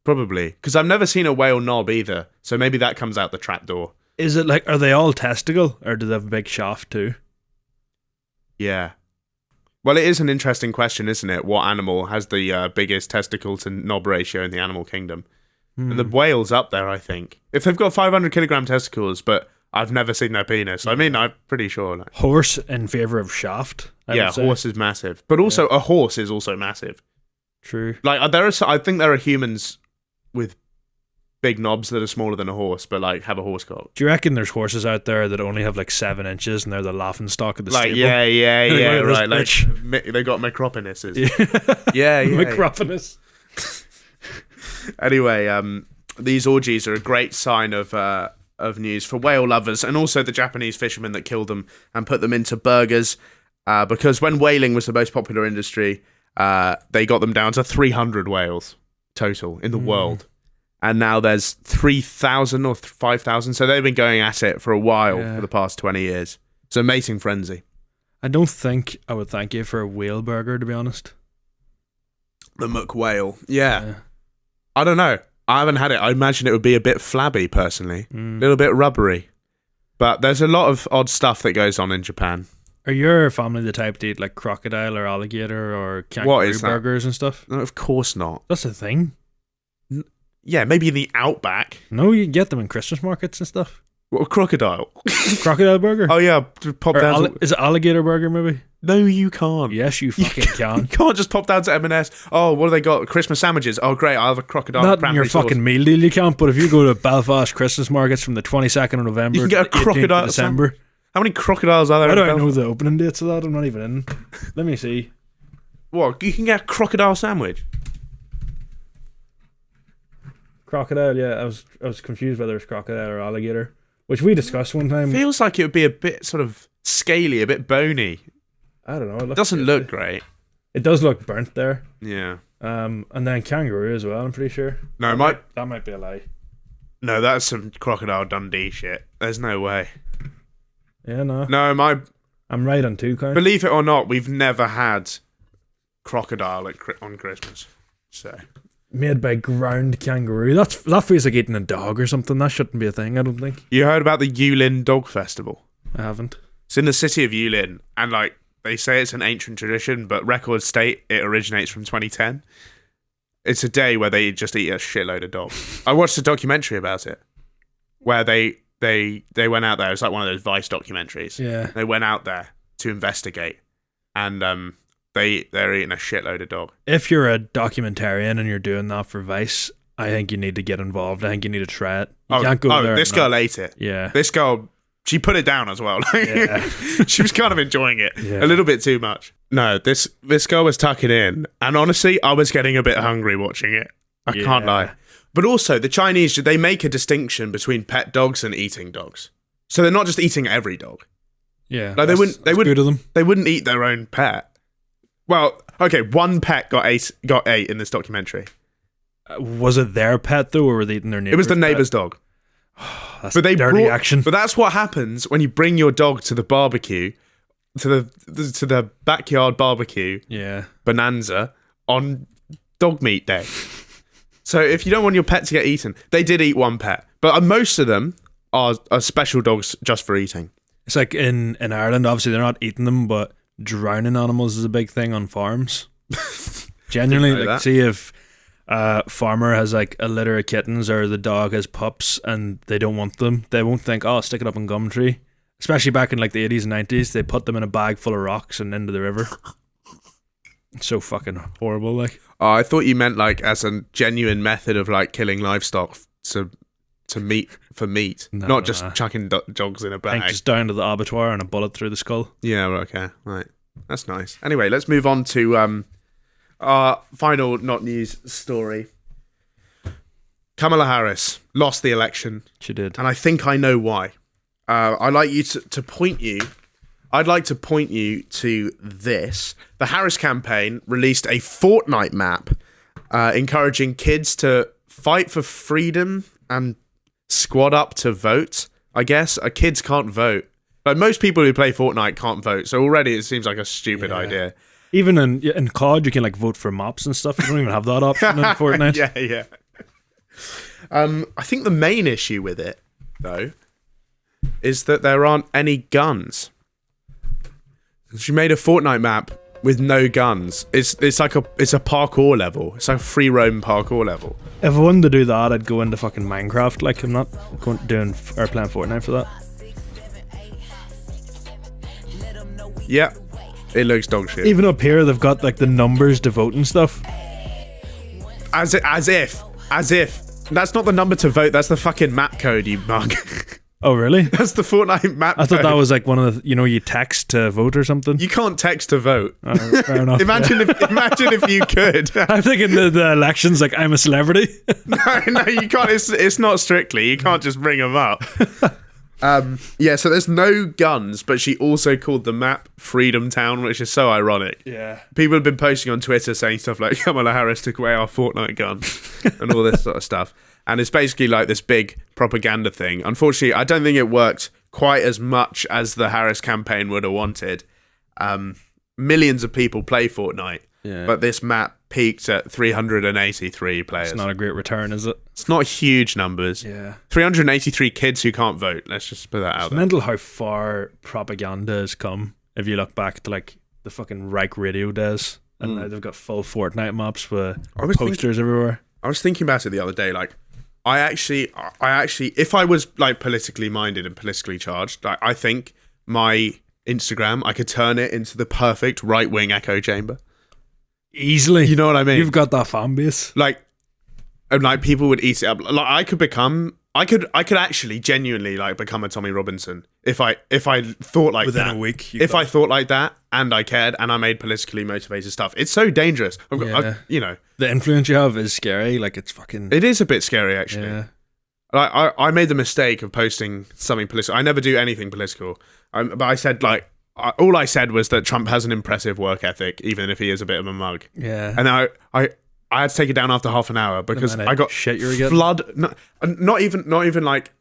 Probably. Because I've never seen a whale knob either. So maybe that comes out the trap door. Is it like, are they all testicle? Or do they have a big shaft too? Yeah. Well, it is an interesting question, isn't it? What animal has the biggest testicle to knob ratio in the animal kingdom? And the whale's up there, I think. If they've got 500 kilogram testicles, but I've never seen their penis. I mean, I'm pretty sure. Like, horse in favour of shaft. Yeah, horse is massive. But also, a horse is also massive. True. Like, I think there are humans with big knobs that are smaller than a horse, but like have a horse cock. Do you reckon there's horses out there that only have like 7 inches and they're the laughing stock of the stable? Yeah, right. Like they got micropenises. Yeah. Micropenis. Anyway, these orgies are a great sign of news for whale lovers, and also the Japanese fishermen that killed them and put them into burgers. Because when whaling was the most popular industry, they got them down to 300 whales total in the world. And now there's 3,000 or 5,000. So they've been going at it for a while for the past 20 years. It's a mating frenzy. I don't think I would thank you for a whale burger, to be honest. The McWhale. Yeah. I don't know. I haven't had it. I imagine it would be a bit flabby, personally. A little bit rubbery. But there's a lot of odd stuff that goes on in Japan. Are your family the type to eat like crocodile or alligator or kangaroo burgers and stuff? No, of course not. That's a thing. Yeah, maybe in the outback. No, you get them in Christmas markets and stuff. What, a crocodile? Crocodile burger? Oh yeah, pop down. Is it alligator burger maybe? No, you can't. Yes, you fucking can. You can't just pop down to M&S. Oh, what have they got? Christmas sandwiches. Oh, great. I'll have a crocodile. Not in your fucking meal deal, you can't. But if you go to Belfast Christmas markets from the 22nd of November you can get a crocodile to December. How many crocodiles are there? How do I know the opening dates of that? I'm not even in. Let me see. What? You can get a crocodile sandwich? Crocodile, yeah. I was confused whether it's crocodile or alligator, which we discussed one time. Feels like it would be a bit sort of scaly, a bit bony. I don't know. It doesn't look great. It does look burnt there. Yeah. And then kangaroo as well, I'm pretty sure. No, that might be a lie. No, that's some Crocodile Dundee shit. There's no way. Yeah, no. No, I'm right on 2 counts. Believe it or not, we've never had crocodile on Christmas. So made by ground kangaroo. That feels like eating a dog or something. That shouldn't be a thing, I don't think. You heard about the Yulin Dog Festival? I haven't. It's in the city of Yulin, and like they say it's an ancient tradition, but records state it originates from 2010. It's a day where they just eat a shitload of dogs. I watched a documentary about it where they went out there. It was like one of those Vice documentaries. Yeah. They went out there to investigate, and they're eating a shitload of dog. If you're a documentarian and you're doing that for Vice, I think you need to get involved. I think you need to try it. You can't go there. This girl ate it. Yeah. This girl, she put it down as well. Yeah. She was kind of enjoying it a little bit too much. No, this girl was tucking in, and honestly, I was getting a bit hungry watching it. I can't lie. But also, the Chinese, they make a distinction between pet dogs and eating dogs. So they're not just eating every dog. Yeah. Like they wouldn't eat their own pet. Well, okay, one pet got ate in this documentary. Was it their pet though, or were they eating their neighbor's? It was the neighbor's dog. That's dirty action. But that's what happens when you bring your dog to the barbecue, to the backyard barbecue. Yeah. Bonanza on dog meat day. So if you don't want your pet to get eaten, they did eat one pet, but most of them are special dogs just for eating. It's like in Ireland, obviously they're not eating them, but drowning animals is a big thing on farms. Genuinely, like see if a farmer has like a litter of kittens or the dog has pups and they don't want them, they won't think, oh, stick it up in Gumtree. Especially back in like the 80s and 90s, they put them in a bag full of rocks and into the river. It's so fucking horrible, like. Oh, I thought you meant like as a genuine method of like killing livestock to meat for meat, not just chucking dogs in a bag. Just down to the abattoir and a bullet through the skull. Yeah, okay, right. That's nice. Anyway, let's move on to our final not news story. Kamala Harris lost the election. She did. And I think I know why. I'd like to point you to this. The Harris campaign released a Fortnite map encouraging kids to fight for freedom and squad up to vote. I guess kids can't vote. Like most people who play Fortnite can't vote, so already it seems like a stupid idea. Even in COD, you can like vote for mops and stuff. You don't even have that option in Fortnite. Yeah. I think the main issue with it, though, is that there aren't any guns. She made a Fortnite map with no guns. It's a parkour level. It's like a free roam parkour level. If I wanted to do that, I'd go into fucking Minecraft. Like I'm not playing Fortnite for that. Yeah, it looks dog shit. Even up here, they've got like the numbers to vote and stuff. As if that's not the number to vote. That's the fucking map code, you mug. Oh really? That's the Fortnite map code. I thought that was like one of the, you text to vote or something. You can't text to vote. Fair enough. Imagine if you could. I'm thinking the elections like I'm a celebrity. No, you can't. It's not strictly. You can't just bring them up. Yeah, so there's no guns, but she also called the map Freedom Town, which is so ironic. Yeah. People have been posting on Twitter saying stuff like Kamala Harris took away our Fortnite gun and all this sort of stuff. And it's basically like this big propaganda thing. Unfortunately, I don't think it worked quite as much as the Harris campaign would have wanted. millions of people play Fortnite, Yeah. but this map peaked at 383 players. It's not a great return, is it? It's not huge numbers. Yeah. 383 kids who can't vote. Let's just put that out It's there. mental how far propaganda has come. If you look back to like the fucking Reich radio days, and now they've got full Fortnite maps with posters everywhere. I was thinking about it the other day. Like, I actually, if I was like politically minded and politically charged, like, I think my Instagram, I could turn it into the perfect right wing echo chamber. Easily. You know what I mean? You've got that fan base. Like, and like people would eat it up. Like, I could actually genuinely like become a Tommy Robinson if I thought like Within that. a week. If I thought like that and I cared and I made politically motivated stuff, it's so dangerous. You know, the influence you have is scary. Like, it's fucking. it is a bit scary actually. Yeah. Like, I made the mistake of posting something political. I never do anything political. But I said like all I said was that Trump has an impressive work ethic, even if he is a bit of a mug. Yeah. And I had to take it down after half an hour because I got shit you were getting. flood. Not even like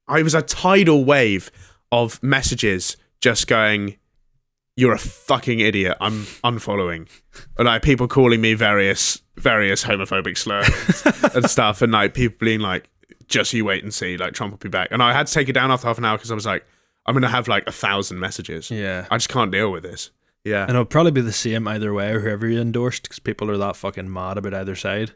I was a tidal wave of messages just going, "You're a fucking idiot. I'm unfollowing," and like people calling me various homophobic slurs and stuff, and like people being like, "Just you wait and see. Like Trump will be back." And I had to take it down after half an hour because I was like, "I'm gonna have like 1,000 messages. Yeah. I just can't deal with this." Yeah. And it'll probably be the same either way, or whoever you endorsed, because people are that fucking mad about either side.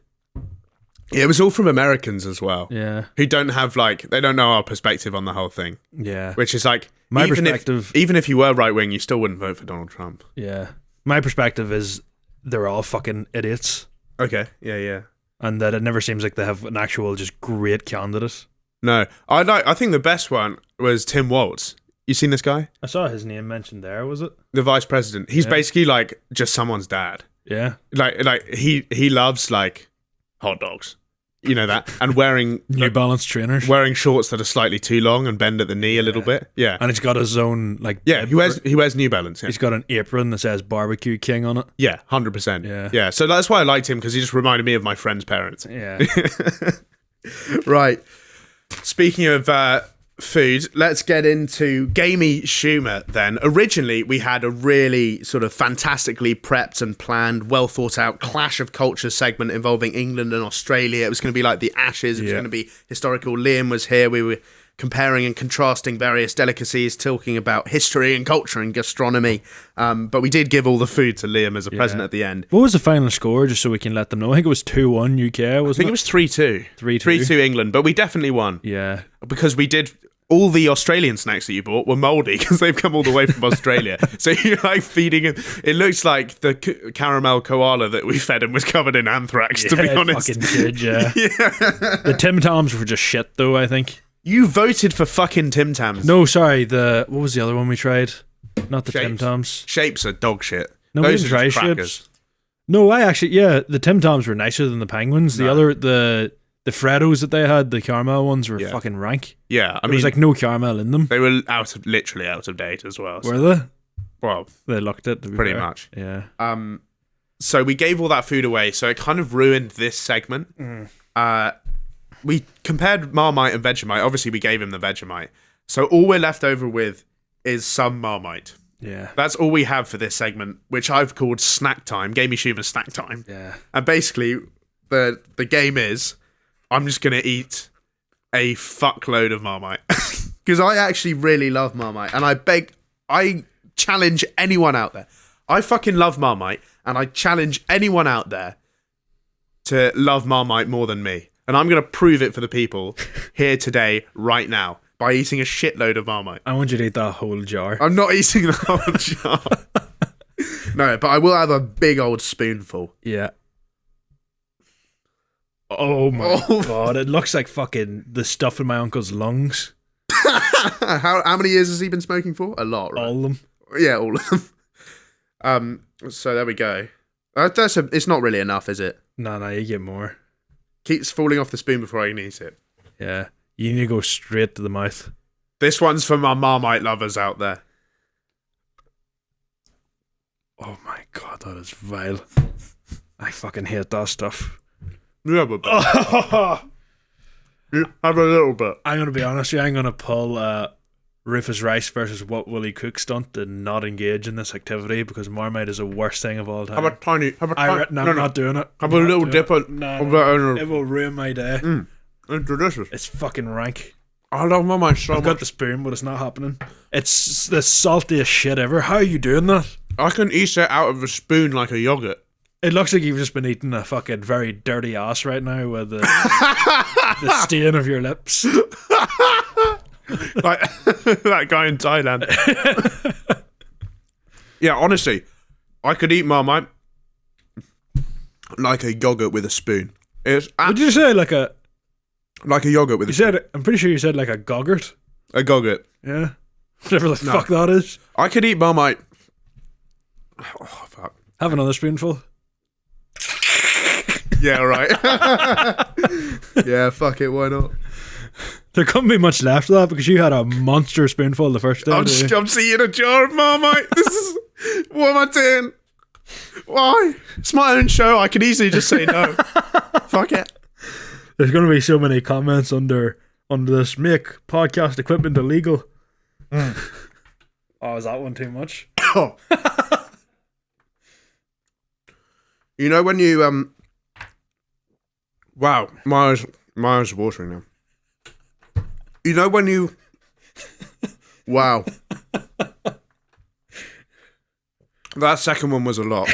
Yeah, it was all from Americans as well. Yeah. Who don't have like, they don't know our perspective on the whole thing. Yeah. Which is like, My even perspective. even if you were right wing, you still wouldn't vote for Donald Trump. Yeah. My perspective is they're all fucking idiots, Okay. Yeah. and that it never seems like they have an actual just great candidate. No, I think the best one was Tim Walz. You seen this guy? I saw his name mentioned there, was it? The vice president. He's Yeah. basically like just someone's dad. Yeah. Like he loves like hot dogs. You know that? And wearing New Balance trainers. wearing shorts that are slightly too long and bend at the knee a little bit. Yeah. And he's got his own, like... Yeah, he wears New Balance. Yeah. He's got an apron that says Barbecue King on it. Yeah, 100%. Yeah. Yeah. So that's why I liked him, because he just reminded me of my friend's parents. Yeah. Right. Speaking of food, let's get into Gamey Schumer then. Originally, we had a really sort of fantastically prepped and planned, well thought out clash of cultures segment involving England and Australia. It was going to be like the Ashes. It was going to be historical. Liam was here. We were comparing and contrasting various delicacies, talking about history and culture and gastronomy. But we did give all the food to Liam as a present at the end. What was the final score, just so we can let them know? I think it was 2-1 UK, wasn't it? I think it was 3-2. 3-2. 3-2 England, but we definitely won. Yeah. Because we did... All the Australian snacks that you bought were mouldy because they've come all the way from Australia. So you're like feeding him. It looks like the caramel koala that we fed him was covered in anthrax, to be honest. Fucking did, yeah. The Tim Tams were just shit, though, I think. You voted for fucking Tim Tams. No, sorry. What was the other one we tried? Not the Tim Shapes. Tams. Shapes are dog shit. No, Those we are didn't try just crackers. Shapes. No, the Tim Tams were nicer than the Penguins. The other, the Freddos that they had, the caramel ones, were fucking rank. Yeah, I There mean, was like no caramel in them. they were literally out of date as well. Were they? Well, They looked it, to be pretty fair. much. Yeah. So we gave all that food away, so it kind of ruined this segment. We compared Marmite and Vegemite. Obviously, we gave him the Vegemite. So all we're left over with is some Marmite. Yeah. That's all we have for this segment, which I've called Snack Time, Gamey Schumer Snack Time. Yeah. And basically, the game is, I'm just going to eat a fuckload of Marmite. Because I actually really love Marmite. And I challenge anyone out there. I fucking love Marmite. And I challenge anyone out there to love Marmite more than me. And I'm going to prove it for the people here today, right now, by eating a shitload of Marmite. I want you to eat that whole jar. I'm not eating the whole jar. No, but I will have a big old spoonful. Yeah. Oh my god, it looks like fucking the stuff in my uncle's lungs. How many years has he been smoking for? A lot, right? All of them. Yeah, all of them. So there we go. It's not really enough, is it? No, you get more. Keeps falling off the spoon before I can eat it. Yeah. You need to go straight to the mouth. This one's for my Marmite lovers out there. Oh my god, that is vile. I fucking hate that stuff. Yeah, but have a little bit. I'm gonna be honest with you, I'm gonna pull Rufus Rice versus What Will He Cook stunt and not engage in this activity because Marmite is the worst thing of all time. Have a tiny. I'm not doing it. Have a little dip on. No, it will ruin my day. It's delicious. It's fucking rank. I love Marmite so I've much. got the spoon, but it's not happening. It's the saltiest shit ever. How are you doing that? I can eat it out of a spoon like a yogurt. It looks like you've just been eating a fucking very dirty ass right now with the stain of your lips. Like that guy in Thailand. Yeah, honestly, I could eat Marmite like a yogurt with a spoon. It's Would you say like a yogurt with a spoon. I'm pretty sure you said like a goggart. A yogurt. Yeah. Whatever the fuck that is. I could eat Marmite. Oh, fuck. Have another spoonful. Yeah, right. Yeah, fuck it, why not? There couldn't be much left of that because you had a monster spoonful the first day. I'm seeing a jar of Marmite. What am I doing? Why? It's my own show. I could easily just say no. Fuck it. There's going to be so many comments under this. Make podcast equipment illegal. Oh, is that one too much? Oh. You know when you wow, my eyes are watering now. You know when you wow. That second one was a lot.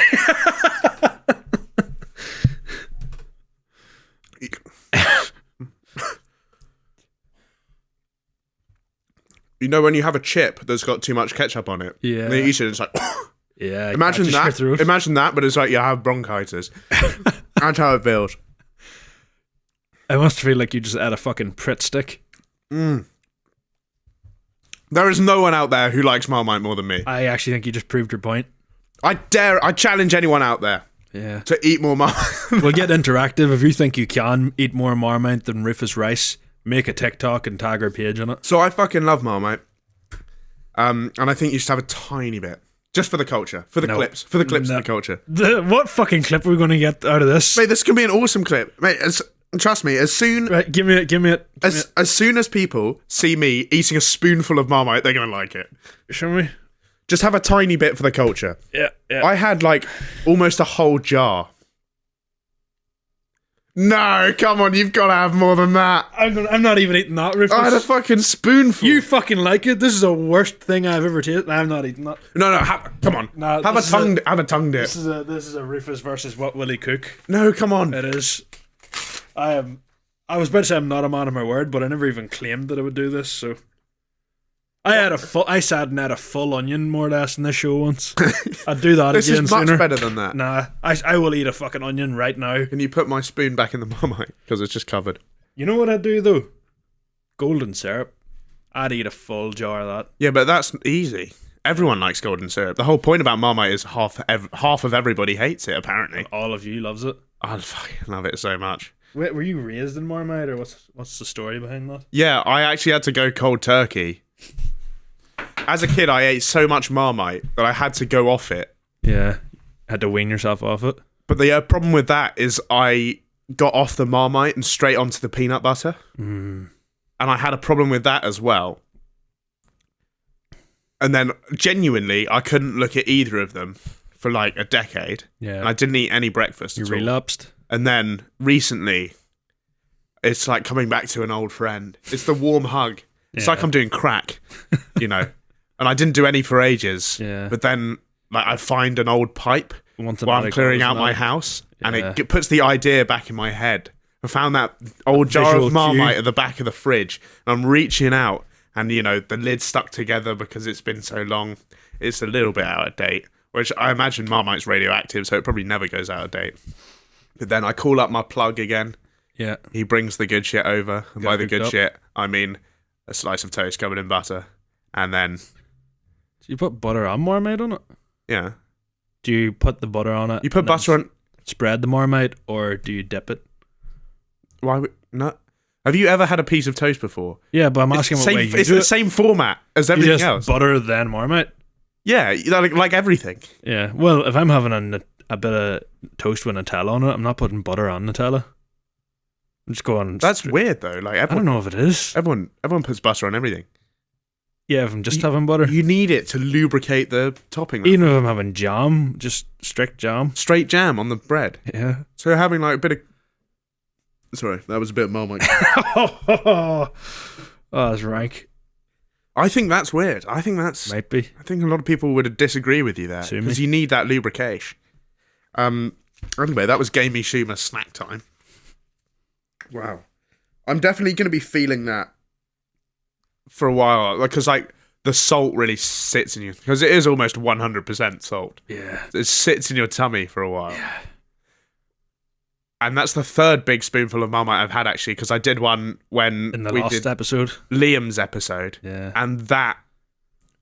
You know when you have a chip that's got too much ketchup on it? Yeah. And then you eat it, it's like Yeah. imagine that. Imagine that, but it's like you have bronchitis. That's how it feels. I must feel like you just ate a fucking Pritt stick. There is no one out there who likes Marmite more than me. I actually think you just proved your point. I challenge anyone out there to eat more Marmite. We'll get interactive. If you think you can eat more Marmite than Rufus Rice, make a TikTok and tag our page on it. So I fucking love Marmite. And I think you should have a tiny bit. Just for the culture. For the clips. For the clips of the culture. What fucking clip are we going to get out of this? Mate, this can be an awesome clip. Mate, trust me, as soon... Right, give me it. As soon as people see me eating a spoonful of Marmite, they're going to like it. Show me. Just have a tiny bit for the culture. Yeah. I had like almost a whole jar. No, come on, you've got to have more than that. I'm not even eating that, Rufus. I had a fucking spoonful. You fucking like it? This is the worst thing I've ever tasted. I'm not eating that. No, come on. No, have a tongue dip. This is a Rufus versus What Will He Cook. No, come on. It is. I was about to say I'm not a man of my word, but I never even claimed that I would do this, so I sat and had a full onion more or less in this show once. I'd do that this again is much sooner. better than that. Nah, I will eat a fucking onion right now. Can you put my spoon back in the Marmite? Because it's just covered. You know what I'd do though? Golden syrup. I'd eat a full jar of that. Yeah, but that's easy. Everyone likes golden syrup. The whole point about Marmite is half of everybody hates it, apparently. And all of you loves it. I fucking love it so much. Wait, were you raised in Marmite, or what's the story behind that? Yeah, I actually had to go cold turkey. As a kid, I ate so much Marmite that I had to go off it. Yeah, had to wean yourself off it. But the problem with that is I got off the Marmite and straight onto the peanut butter. And I had a problem with that as well. And then, genuinely, I couldn't look at either of them for like a decade. Yeah. And I didn't eat any breakfast at all. Relapsed. And then, recently, it's like coming back to an old friend. It's the warm hug. It's like I'm doing crack, you know. And I didn't do any for ages. Yeah. But then, like, I find an old pipe while I'm clearing out my house, and it puts the idea back in my head. I found that old jar of Marmite at the back of the fridge, and I'm reaching out, and, you know, the lid's stuck together because it's been so long. It's a little bit out of date, which I imagine Marmite's radioactive, so it probably never goes out of date. But then I call up my plug again. Yeah. He brings the good shit over. And by the good up. shit, I mean a slice of toast covered in butter. And then... Do you put butter and Marmite on it? Yeah. Do you put the butter on it? You put butter on... Spread the Marmite, or do you dip it? Why would... No. Have you ever had a piece of toast before? Yeah, but I'm asking what way you do it. It's the same format as everything else. Butter then Marmite? Yeah, like everything. Yeah. Well, if I'm having a bit of toast with Nutella on it, I'm not putting butter on Nutella. I'm just going... That's weird, though. Like, I don't know if it is. Everyone puts butter on everything. Yeah, if I'm just having butter. You need it to lubricate the topping. Though. Even if I'm having jam, just strict jam. Straight jam on the bread. Yeah. So you're having like a bit of... Sorry, that was a bit of Marmite. Oh, that's rank. I think that's weird. I think Might be. I think a lot of people would disagree with you there. Sue me. Because you need that lubrication. Anyway, that was Gamey Schumer snack time. Wow. I'm definitely going to be feeling that for a while. Because the salt really sits in you. Because it is almost 100% salt. Yeah. It sits in your tummy for a while. Yeah. And that's the third big spoonful of Marmite I've had, actually, because I did one when In the we last did episode. Liam's episode. Yeah. And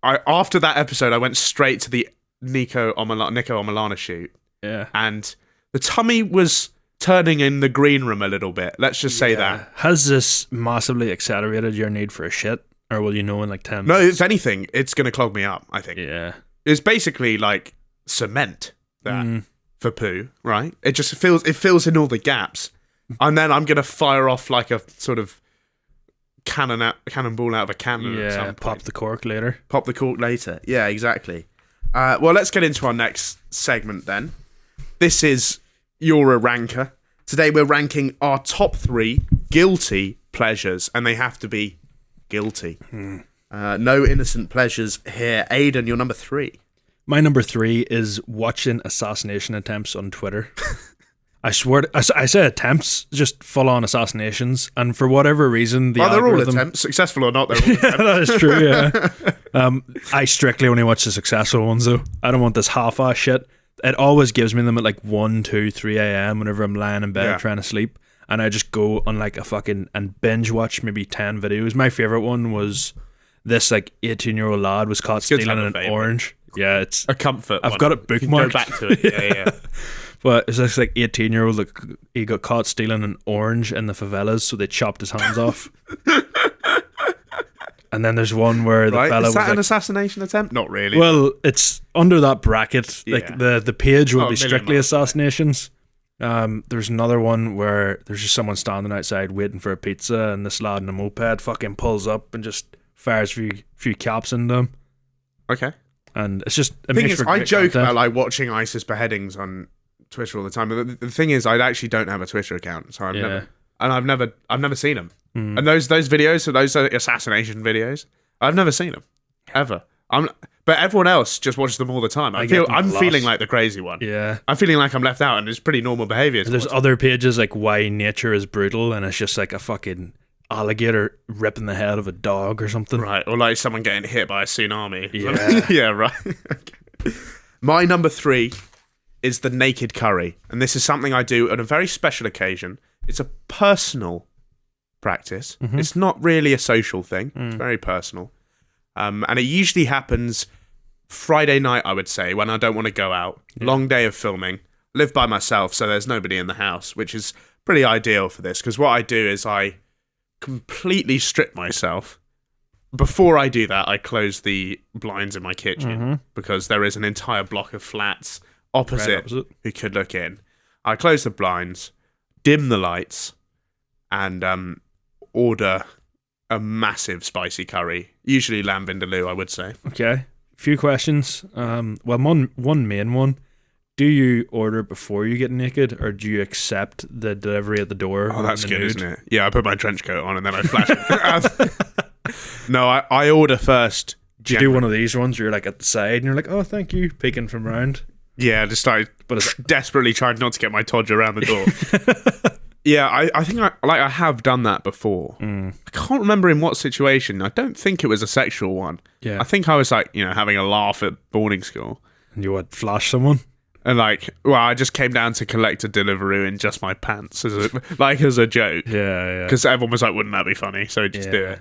after that episode, I went straight to the Nico Omalana shoot. Yeah. And the tummy was turning in the green room a little bit. Let's just say that. Has this massively accelerated your need for a shit? Or will you know in like 10 No, minutes? if anything, it's going to clog me up, I think. Yeah. It's basically like cement for poo, right? It just fills in all the gaps. And then I'm going to fire off like a sort of cannonball out of a cannon at some Yeah, point. pop the cork later. Pop the cork later. Yeah, exactly. Well, let's get into our next segment then. This is You're a Ranker. Today we're ranking our top 3 guilty pleasures, and they have to be guilty. No innocent pleasures here. Aidan, you're number 3. My number 3 is watching assassination attempts on Twitter. I swear, I say attempts, just full-on assassinations, and for whatever reason, the They're all algorithm... attempts, successful or not. They're all attempts. That is true, yeah. I strictly only watch the successful ones, though. I don't want this half-ass shit. It always gives me them at like 1, 2, 3 a.m. whenever I'm lying in bed trying to sleep, and I just go on like and binge watch maybe 10 videos. My favourite one was this like 18-year-old lad was caught good to stealing have a an favourite. orange. Yeah, it's A comfort I've one. got it You can bookmarked. Go back to it. Yeah. But it's this like 18-year-old that he got caught stealing an orange in the favelas, so they chopped his hands off. And then there's one where the Right? fella Is was that an like, assassination attempt? Not really. well, it's under that bracket. Yeah. Like the page will Oh, a be million strictly miles away. assassinations. There's another one where there's just someone standing outside waiting for a pizza, and this lad in a moped fucking pulls up and just fires a few caps into him. Okay. And it's just The thing makes is, for I great joke content. about like watching ISIS beheadings on Twitter all the time, but the thing is, I actually don't have a Twitter account, so I've never seen them. And those videos, so those are assassination videos, I've never seen them ever. But everyone else just watches them all the time. I get them I'm a lot. feeling like the crazy one. Yeah. I'm feeling like I'm left out, and it's pretty normal behavior. There's other pages like why nature is brutal, and it's just like a fucking alligator ripping the head of a dog or something. Right, or like someone getting hit by a tsunami. Yeah. Yeah, right. Okay. My number 3 is the naked curry, and this is something I do on a very special occasion. It's a personal practice. It's not really a social thing. It's very personal. And it usually happens Friday night, I would say, when I don't want to go out. Long day of filming. Live by myself, so there's nobody in the house, which is pretty ideal for this, because what I do is I completely strip myself. Before I do that, I close the blinds in my kitchen, because there is an entire block of flats opposite who could look in. I close the blinds, dim the lights, and order a massive spicy curry, usually lamb vindaloo, I would say. Okay. Few questions. Well, one main one. Do you order before you get naked, or do you accept the delivery at the door? Oh, that's good, nude? isn't it? Yeah, I put my trench coat on and then I flash it. No, I order first. Do you do one of these ones where you're like at the side and you're like, oh, thank you, peeking from round? Yeah, just started But it's, desperately trying not to get my todger around the door. Yeah, I think I have done that before. I can't remember in what situation. I don't think it was a sexual one. yeah. I think I was like, having a laugh at boarding school. And you would flash someone? And I just came down to collect a Deliveroo in just my pants as a joke. Yeah. Because everyone was like, wouldn't that be funny? So just do it.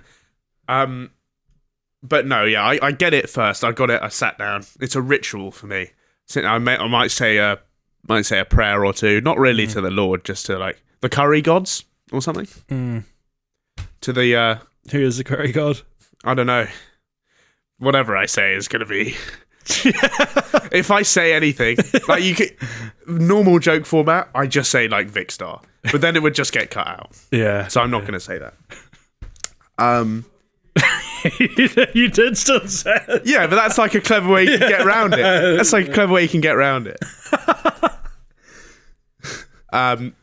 But no, yeah, I get it first. I got it. I sat down. It's a ritual for me. I might say a prayer or two, not really to the Lord, just to like the curry gods or something. To the Who is the curry god? I don't know. Whatever I say is gonna be. If I say anything like you could normal joke format, I just say like Vicstar, but then it would just get cut out. Yeah. So I'm not gonna say that. You did still say it. Yeah, but that's like a clever way you can get around it. That's like a clever way you can get around it. And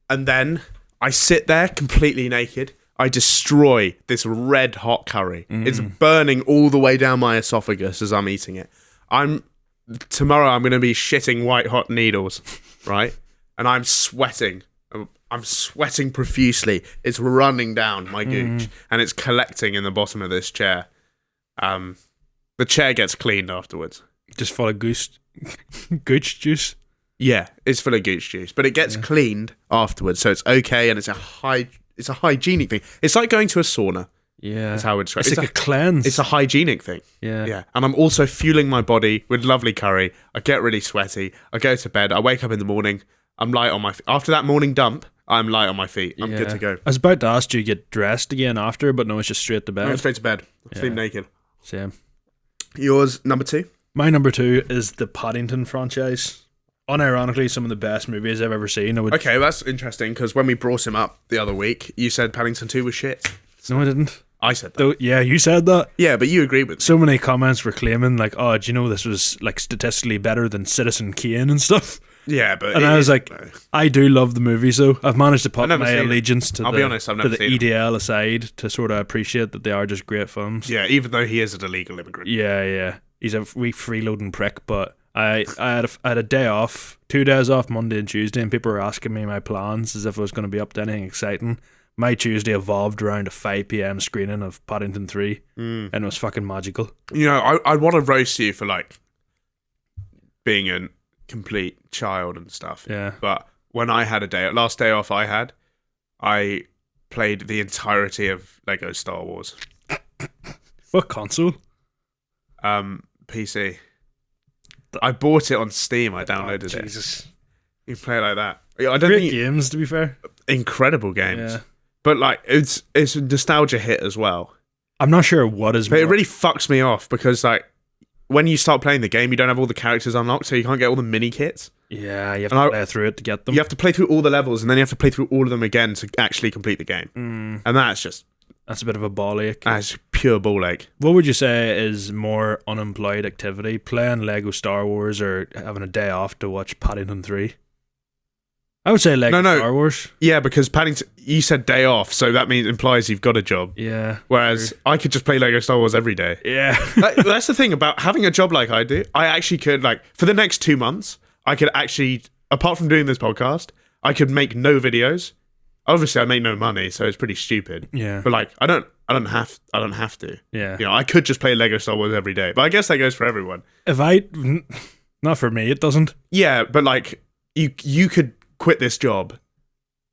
then I sit there completely naked. I destroy this red hot curry. It's burning all the way down my esophagus as I'm eating it. Tomorrow I'm going to be shitting white hot needles, right? And I'm sweating. I'm sweating profusely. It's running down my gooch and it's collecting in the bottom of this chair. The chair gets cleaned afterwards. Just full of gooch juice. Yeah, it's full of gooch juice, but it gets cleaned afterwards, so it's okay, and it's a hygienic thing. It's like going to a sauna. Yeah, that's how I would describe it. It's like a cleanse. It's a hygienic thing. Yeah. And I'm also fueling my body with lovely curry. I get really sweaty. I go to bed. I wake up in the morning. I'm light on my feet. After that morning dump, I'm light on my feet. I'm good to go. I was about to ask, do you get dressed again after, but no, it's just straight to bed. No, straight to bed. Sleep naked. Same. Yours, number 2? My number 2 is the Paddington franchise. Unironically, some of the best movies I've ever seen. Okay, that's interesting, because when we brought him up the other week, you said Paddington 2 was shit. No, I didn't. I said that. Yeah, you said that. Yeah, but you agreed with me. So many comments were claiming, like, oh, do you know this was, like, statistically better than Citizen Kane and stuff? Yeah, but... And I was like, I do love the movies, though. I've managed to put my allegiance to be honest, I've never the seen EDL aside to sort of appreciate that they are just great films. Yeah, even though he is an illegal immigrant. Yeah. He's a wee freeloading prick, but... I had a day off, 2 days off, Monday and Tuesday, and people were asking me my plans as if I was going to be up to anything exciting. My Tuesday evolved around a 5 p.m. screening of Paddington 3, and it was fucking magical. You know, I want to roast you for, like, being a complete child and stuff. Yeah. But when I had last day off I played the entirety of Lego Star Wars. What console? PC. I bought it on Steam. I downloaded it. Jesus. You play it like that. I don't Great think games, to be fair. Incredible games. Yeah. But like it's a nostalgia hit as well. I'm not sure what is. But it really fucks me off because like when you start playing the game, you don't have all the characters unlocked, so you can't get all the mini kits. Yeah, you have to play through it to get them. You have to play through all the levels, and then you have to play through all of them again to actually complete the game. And that's a bit of a ball ache. That's pure ball ache. What would you say is more unemployed activity? Playing Lego Star Wars or having a day off to watch Paddington 3? I would say Lego Star Wars. Yeah, because Paddington, you said day off, so that implies you've got a job. Yeah. Whereas I could just play Lego Star Wars every day. Yeah. That's the thing about having a job like I do. I actually could, like, for the next 2 months, I could actually, apart from doing this podcast, I could make no videos. Obviously, I make no money, so it's pretty stupid. Yeah. But like, I don't have to. Yeah. You know, I could just play Lego Star Wars every day, but I guess that goes for everyone. Not for me, it doesn't. Yeah, but like, you could quit this job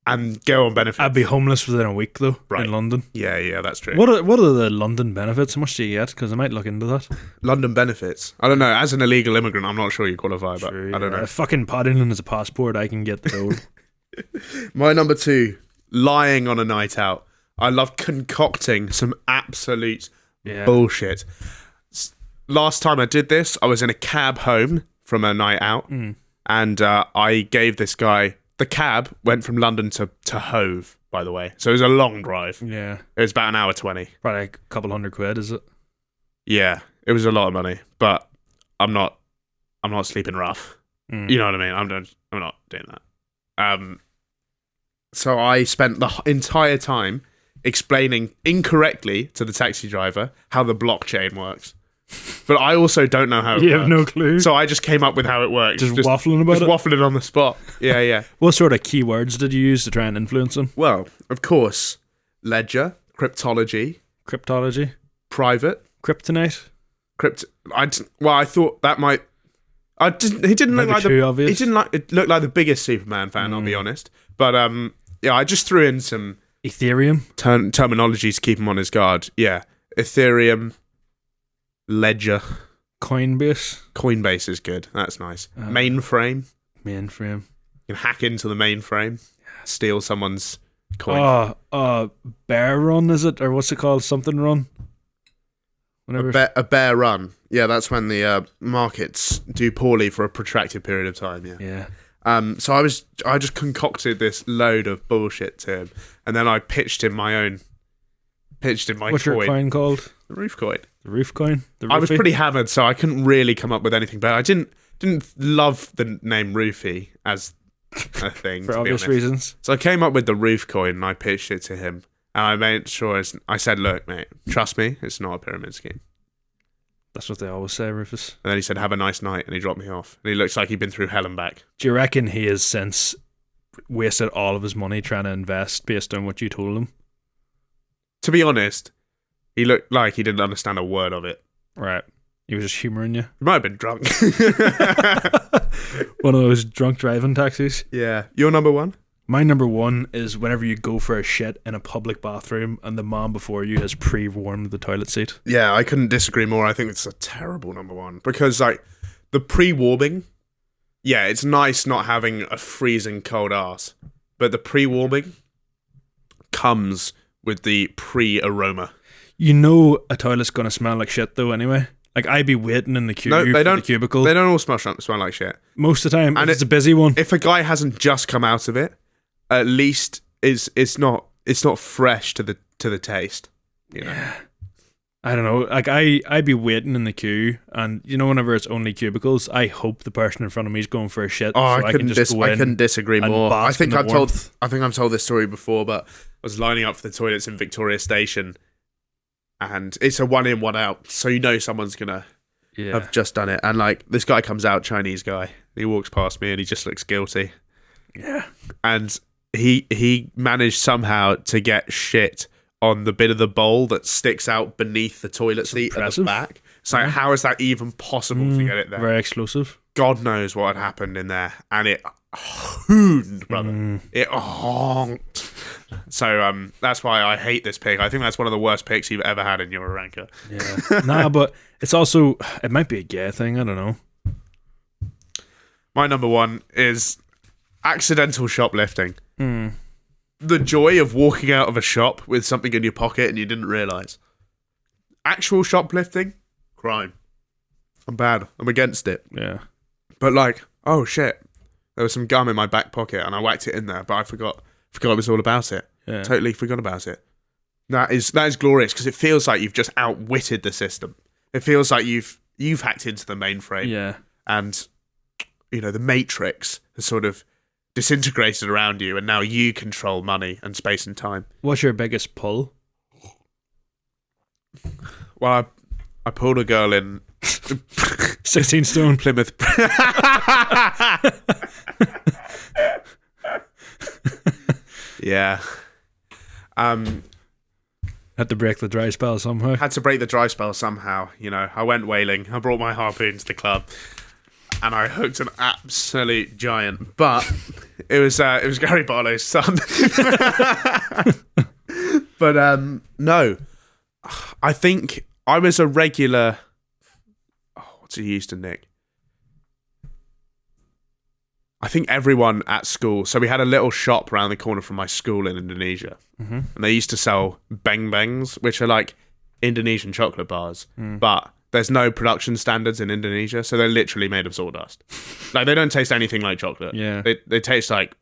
and go on benefits. I'd be homeless within a week though, in London. Yeah, that's true. What are the London benefits? How much do you get? Because I might look into that. London benefits. I don't know. As an illegal immigrant, I'm not sure you qualify, but I don't know. Fucking Paddington as a passport, I can get the gold. My number 2, lying on a night out. I love concocting some absolute bullshit. Last time I did this, I was in a cab home from a night out, and I gave this guy... The cab went from London to Hove, by the way. So it was a long drive. Yeah. It was about an hour 20. Probably a couple £100, is it? Yeah, it was a lot of money, but I'm not sleeping rough. You know what I mean? I'm not doing that. So I spent the entire time explaining incorrectly to the taxi driver how the blockchain works. But I also don't know how it works. You have no clue. So I just came up with how it works. Just waffling about it? Just waffling on the spot. Yeah. What sort of keywords did you use to try and influence them? Well, of course, ledger, cryptology, private, kryptonite. I thought that might. He didn't look like obvious. He didn't look like the biggest Superman fan. I'll be honest. But I just threw in some Ethereum terminology to keep him on his guard. Yeah, Ethereum. Ledger. Coinbase is good. That's nice. Mainframe. You can hack into the mainframe, steal someone's coin. Bear run, is it? Or what's it called? Something run? A bear run. Yeah, that's when the markets do poorly for a protracted period of time. Yeah. So I just concocted this load of bullshit to him, and then I pitched him my What's coin. your coin called? The roof coin. The roof coin. The I was roofie? pretty hammered, so I couldn't really come up with anything. But I didn't love the name Roofie as a thing for to be obvious honest. reasons. So I came up with the roof coin and I pitched it to him. And I made sure I said, "Look, mate, trust me, it's not a pyramid scheme." That's what they always say, Rufus. And then he said, "Have a nice night," and he dropped me off. And he looks like he'd been through hell and back. Do you reckon he has since wasted all of his money trying to invest based on what you told him? To be honest, he looked like he didn't understand a word of it. Right. He was just humouring you. He might have been drunk. One of those drunk driving taxis. Yeah. Your number one? My number one is whenever you go for a shit in a public bathroom and the man before you has pre-warmed the toilet seat. Yeah, I couldn't disagree more. I think it's a terrible number one. Because, like, the pre-warming, yeah, it's nice not having a freezing cold ass. But the pre-warming comes with the pre-aroma. You know a toilet's going to smell like shit though anyway. Like, I'd be waiting in the queue No, they for don't. the cubicle. They don't all smell like shit. Most of the time, And if it's a busy one. If a guy hasn't just come out of it, at least it's not fresh to the taste. You know? Yeah. I don't know. Like, I'd be waiting in the queue, and you know, whenever it's only cubicles, I hope the person in front of me is going for a shit. Oh, so I can just go in couldn't disagree and more. bask in the warmth. I think I've told this story before, but I was lining up for the toilets in Victoria Station, and it's a one in, one out, so you know someone's gonna have just done it. And like, this guy comes out, Chinese guy, he walks past me and he just looks guilty. Yeah. And he managed somehow to get shit on the bit of the bowl that sticks out beneath the toilet seat at the back. It's like, how is that even possible to get it there? Very exclusive. God knows what had happened in there. And it hooned, brother. It honked. So that's why I hate this pick. I think that's one of the worst picks you've ever had in your ranker. Yeah. Nah, but it's also, it might be a gay thing. I don't know. My number one is accidental shoplifting. The joy of walking out of a shop with something in your pocket and you didn't realise. Actual shoplifting, crime. I'm bad. I'm against it. Yeah. But like, oh shit, there was some gum in my back pocket and I whacked it in there, but I forgot it was all about it. Yeah. Totally forgot about it. That is glorious because it feels like you've just outwitted the system. It feels like you've hacked into the mainframe. Yeah. And you know, the matrix has sort of disintegrated around you and now you control money and space and time. What's your biggest pull? Well, I pulled a girl in 16 stone. Plymouth. Yeah. Had to break the dry spell somehow. Had to break the dry spell somehow. You know, I went whaling. I brought my harpoon to the club, and I hooked an absolute giant. But it was Gary Barlow's son. But no, I think I was a regular. Oh, what's he used to Nick? I think everyone at school. So we had a little shop around the corner from my school in Indonesia, and they used to sell bang bangs, which are like Indonesian chocolate bars, but there's no production standards in Indonesia, so they're literally made of sawdust. Like, they don't taste anything like chocolate. Yeah. They taste like,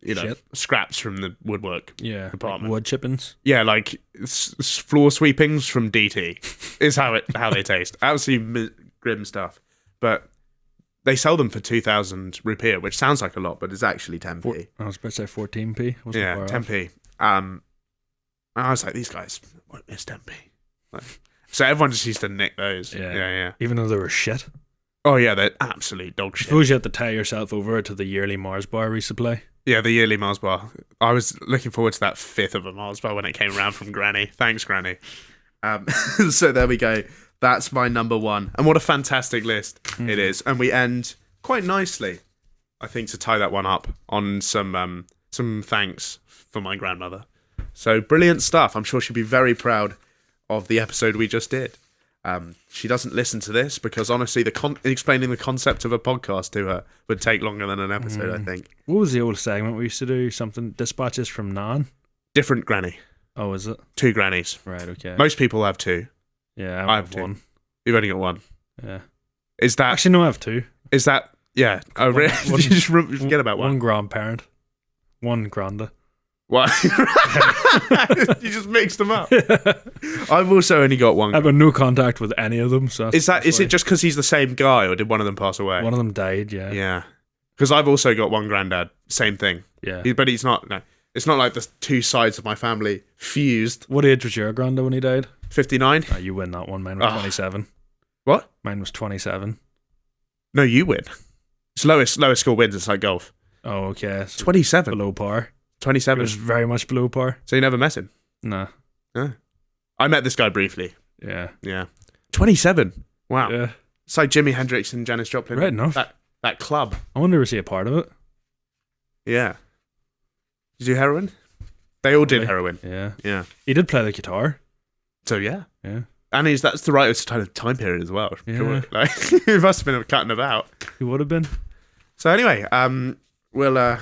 you know, Shit. scraps from the woodwork department. Like wood chippings. Yeah, like floor sweepings from DT is how they taste. Absolutely grim stuff. But they sell them for 2,000 rupiah, which sounds like a lot, but it's actually 10p. I was about to say 14p. Wasn't Yeah, far off. 10p. And I was like, these guys won't miss 10p. Like, so everyone just used to nick those. Yeah. Even though they were shit. Oh yeah, they're absolute dog I shit. suppose you had to tie yourself over to the yearly Mars bar resupply. Yeah, the yearly Mars bar. I was looking forward to that fifth of a Mars bar when it came around from Granny. Thanks, Granny. So there we go. That's my number one. And what a fantastic list it is. And we end quite nicely, I think, to tie that one up on some thanks for my grandmother. So brilliant stuff. I'm sure she'd be very proud of the episode we just did. She doesn't listen to this because honestly, explaining the concept of a podcast to her would take longer than an episode, I think. What was the old segment we used to do? Something, dispatches from Nan? Different granny. Oh, is it? 2 grannies. Right, okay. Most people have 2. Yeah, I I have have 2. one. You've only got 1. Yeah. Is that... Actually, no, I have 2. Is that... Yeah. Oh, really? One- Did you just forget about One one? grandparent. One granda. What? You just mixed them up. I've also only got one. I've had no contact with any of them. So Is it just because he's the same guy, or did one of them pass away? one of them died? Yeah. Yeah. Because I've also got one granddad. Same thing. Yeah. But he's not. No, it's not like the two sides of my family fused. What age was your granddad when he died? 59. You win that one. Mine was 27. What? Mine was 27. No, you win. It's lowest score wins. It's like golf. Oh, okay. So 27. below par. 27. It was very much below par. So you never met him? Nah. No. I met this guy briefly. Yeah. Yeah. 27. Wow. Yeah. It's like Jimi Hendrix and Janis Joplin. Right enough. That club. I wonder was he a part of it? Yeah. Did you do heroin? They all did Really? heroin. Yeah. Yeah. He did play the guitar. So yeah. Yeah. And that's the right kind of time period as well. Yeah. Sure. Like, it must have been cutting about. He would have been. So anyway, we'll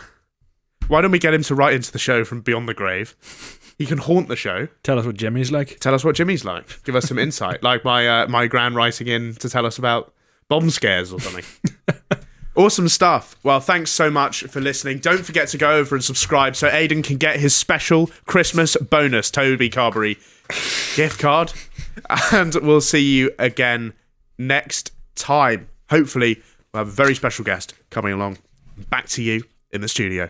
why don't we get him to write into the show from beyond the grave? He can haunt the show. Tell us what Jimmy's like. Tell us what Jimmy's like. Give us some insight. Like my gran writing in to tell us about bomb scares or something. Awesome stuff. Well, thanks so much for listening. Don't forget to go over and subscribe so Aidan can get his special Christmas bonus Toby Carberry gift card. And we'll see you again next time. Hopefully, we'll have a very special guest coming along. Back to you in the studio.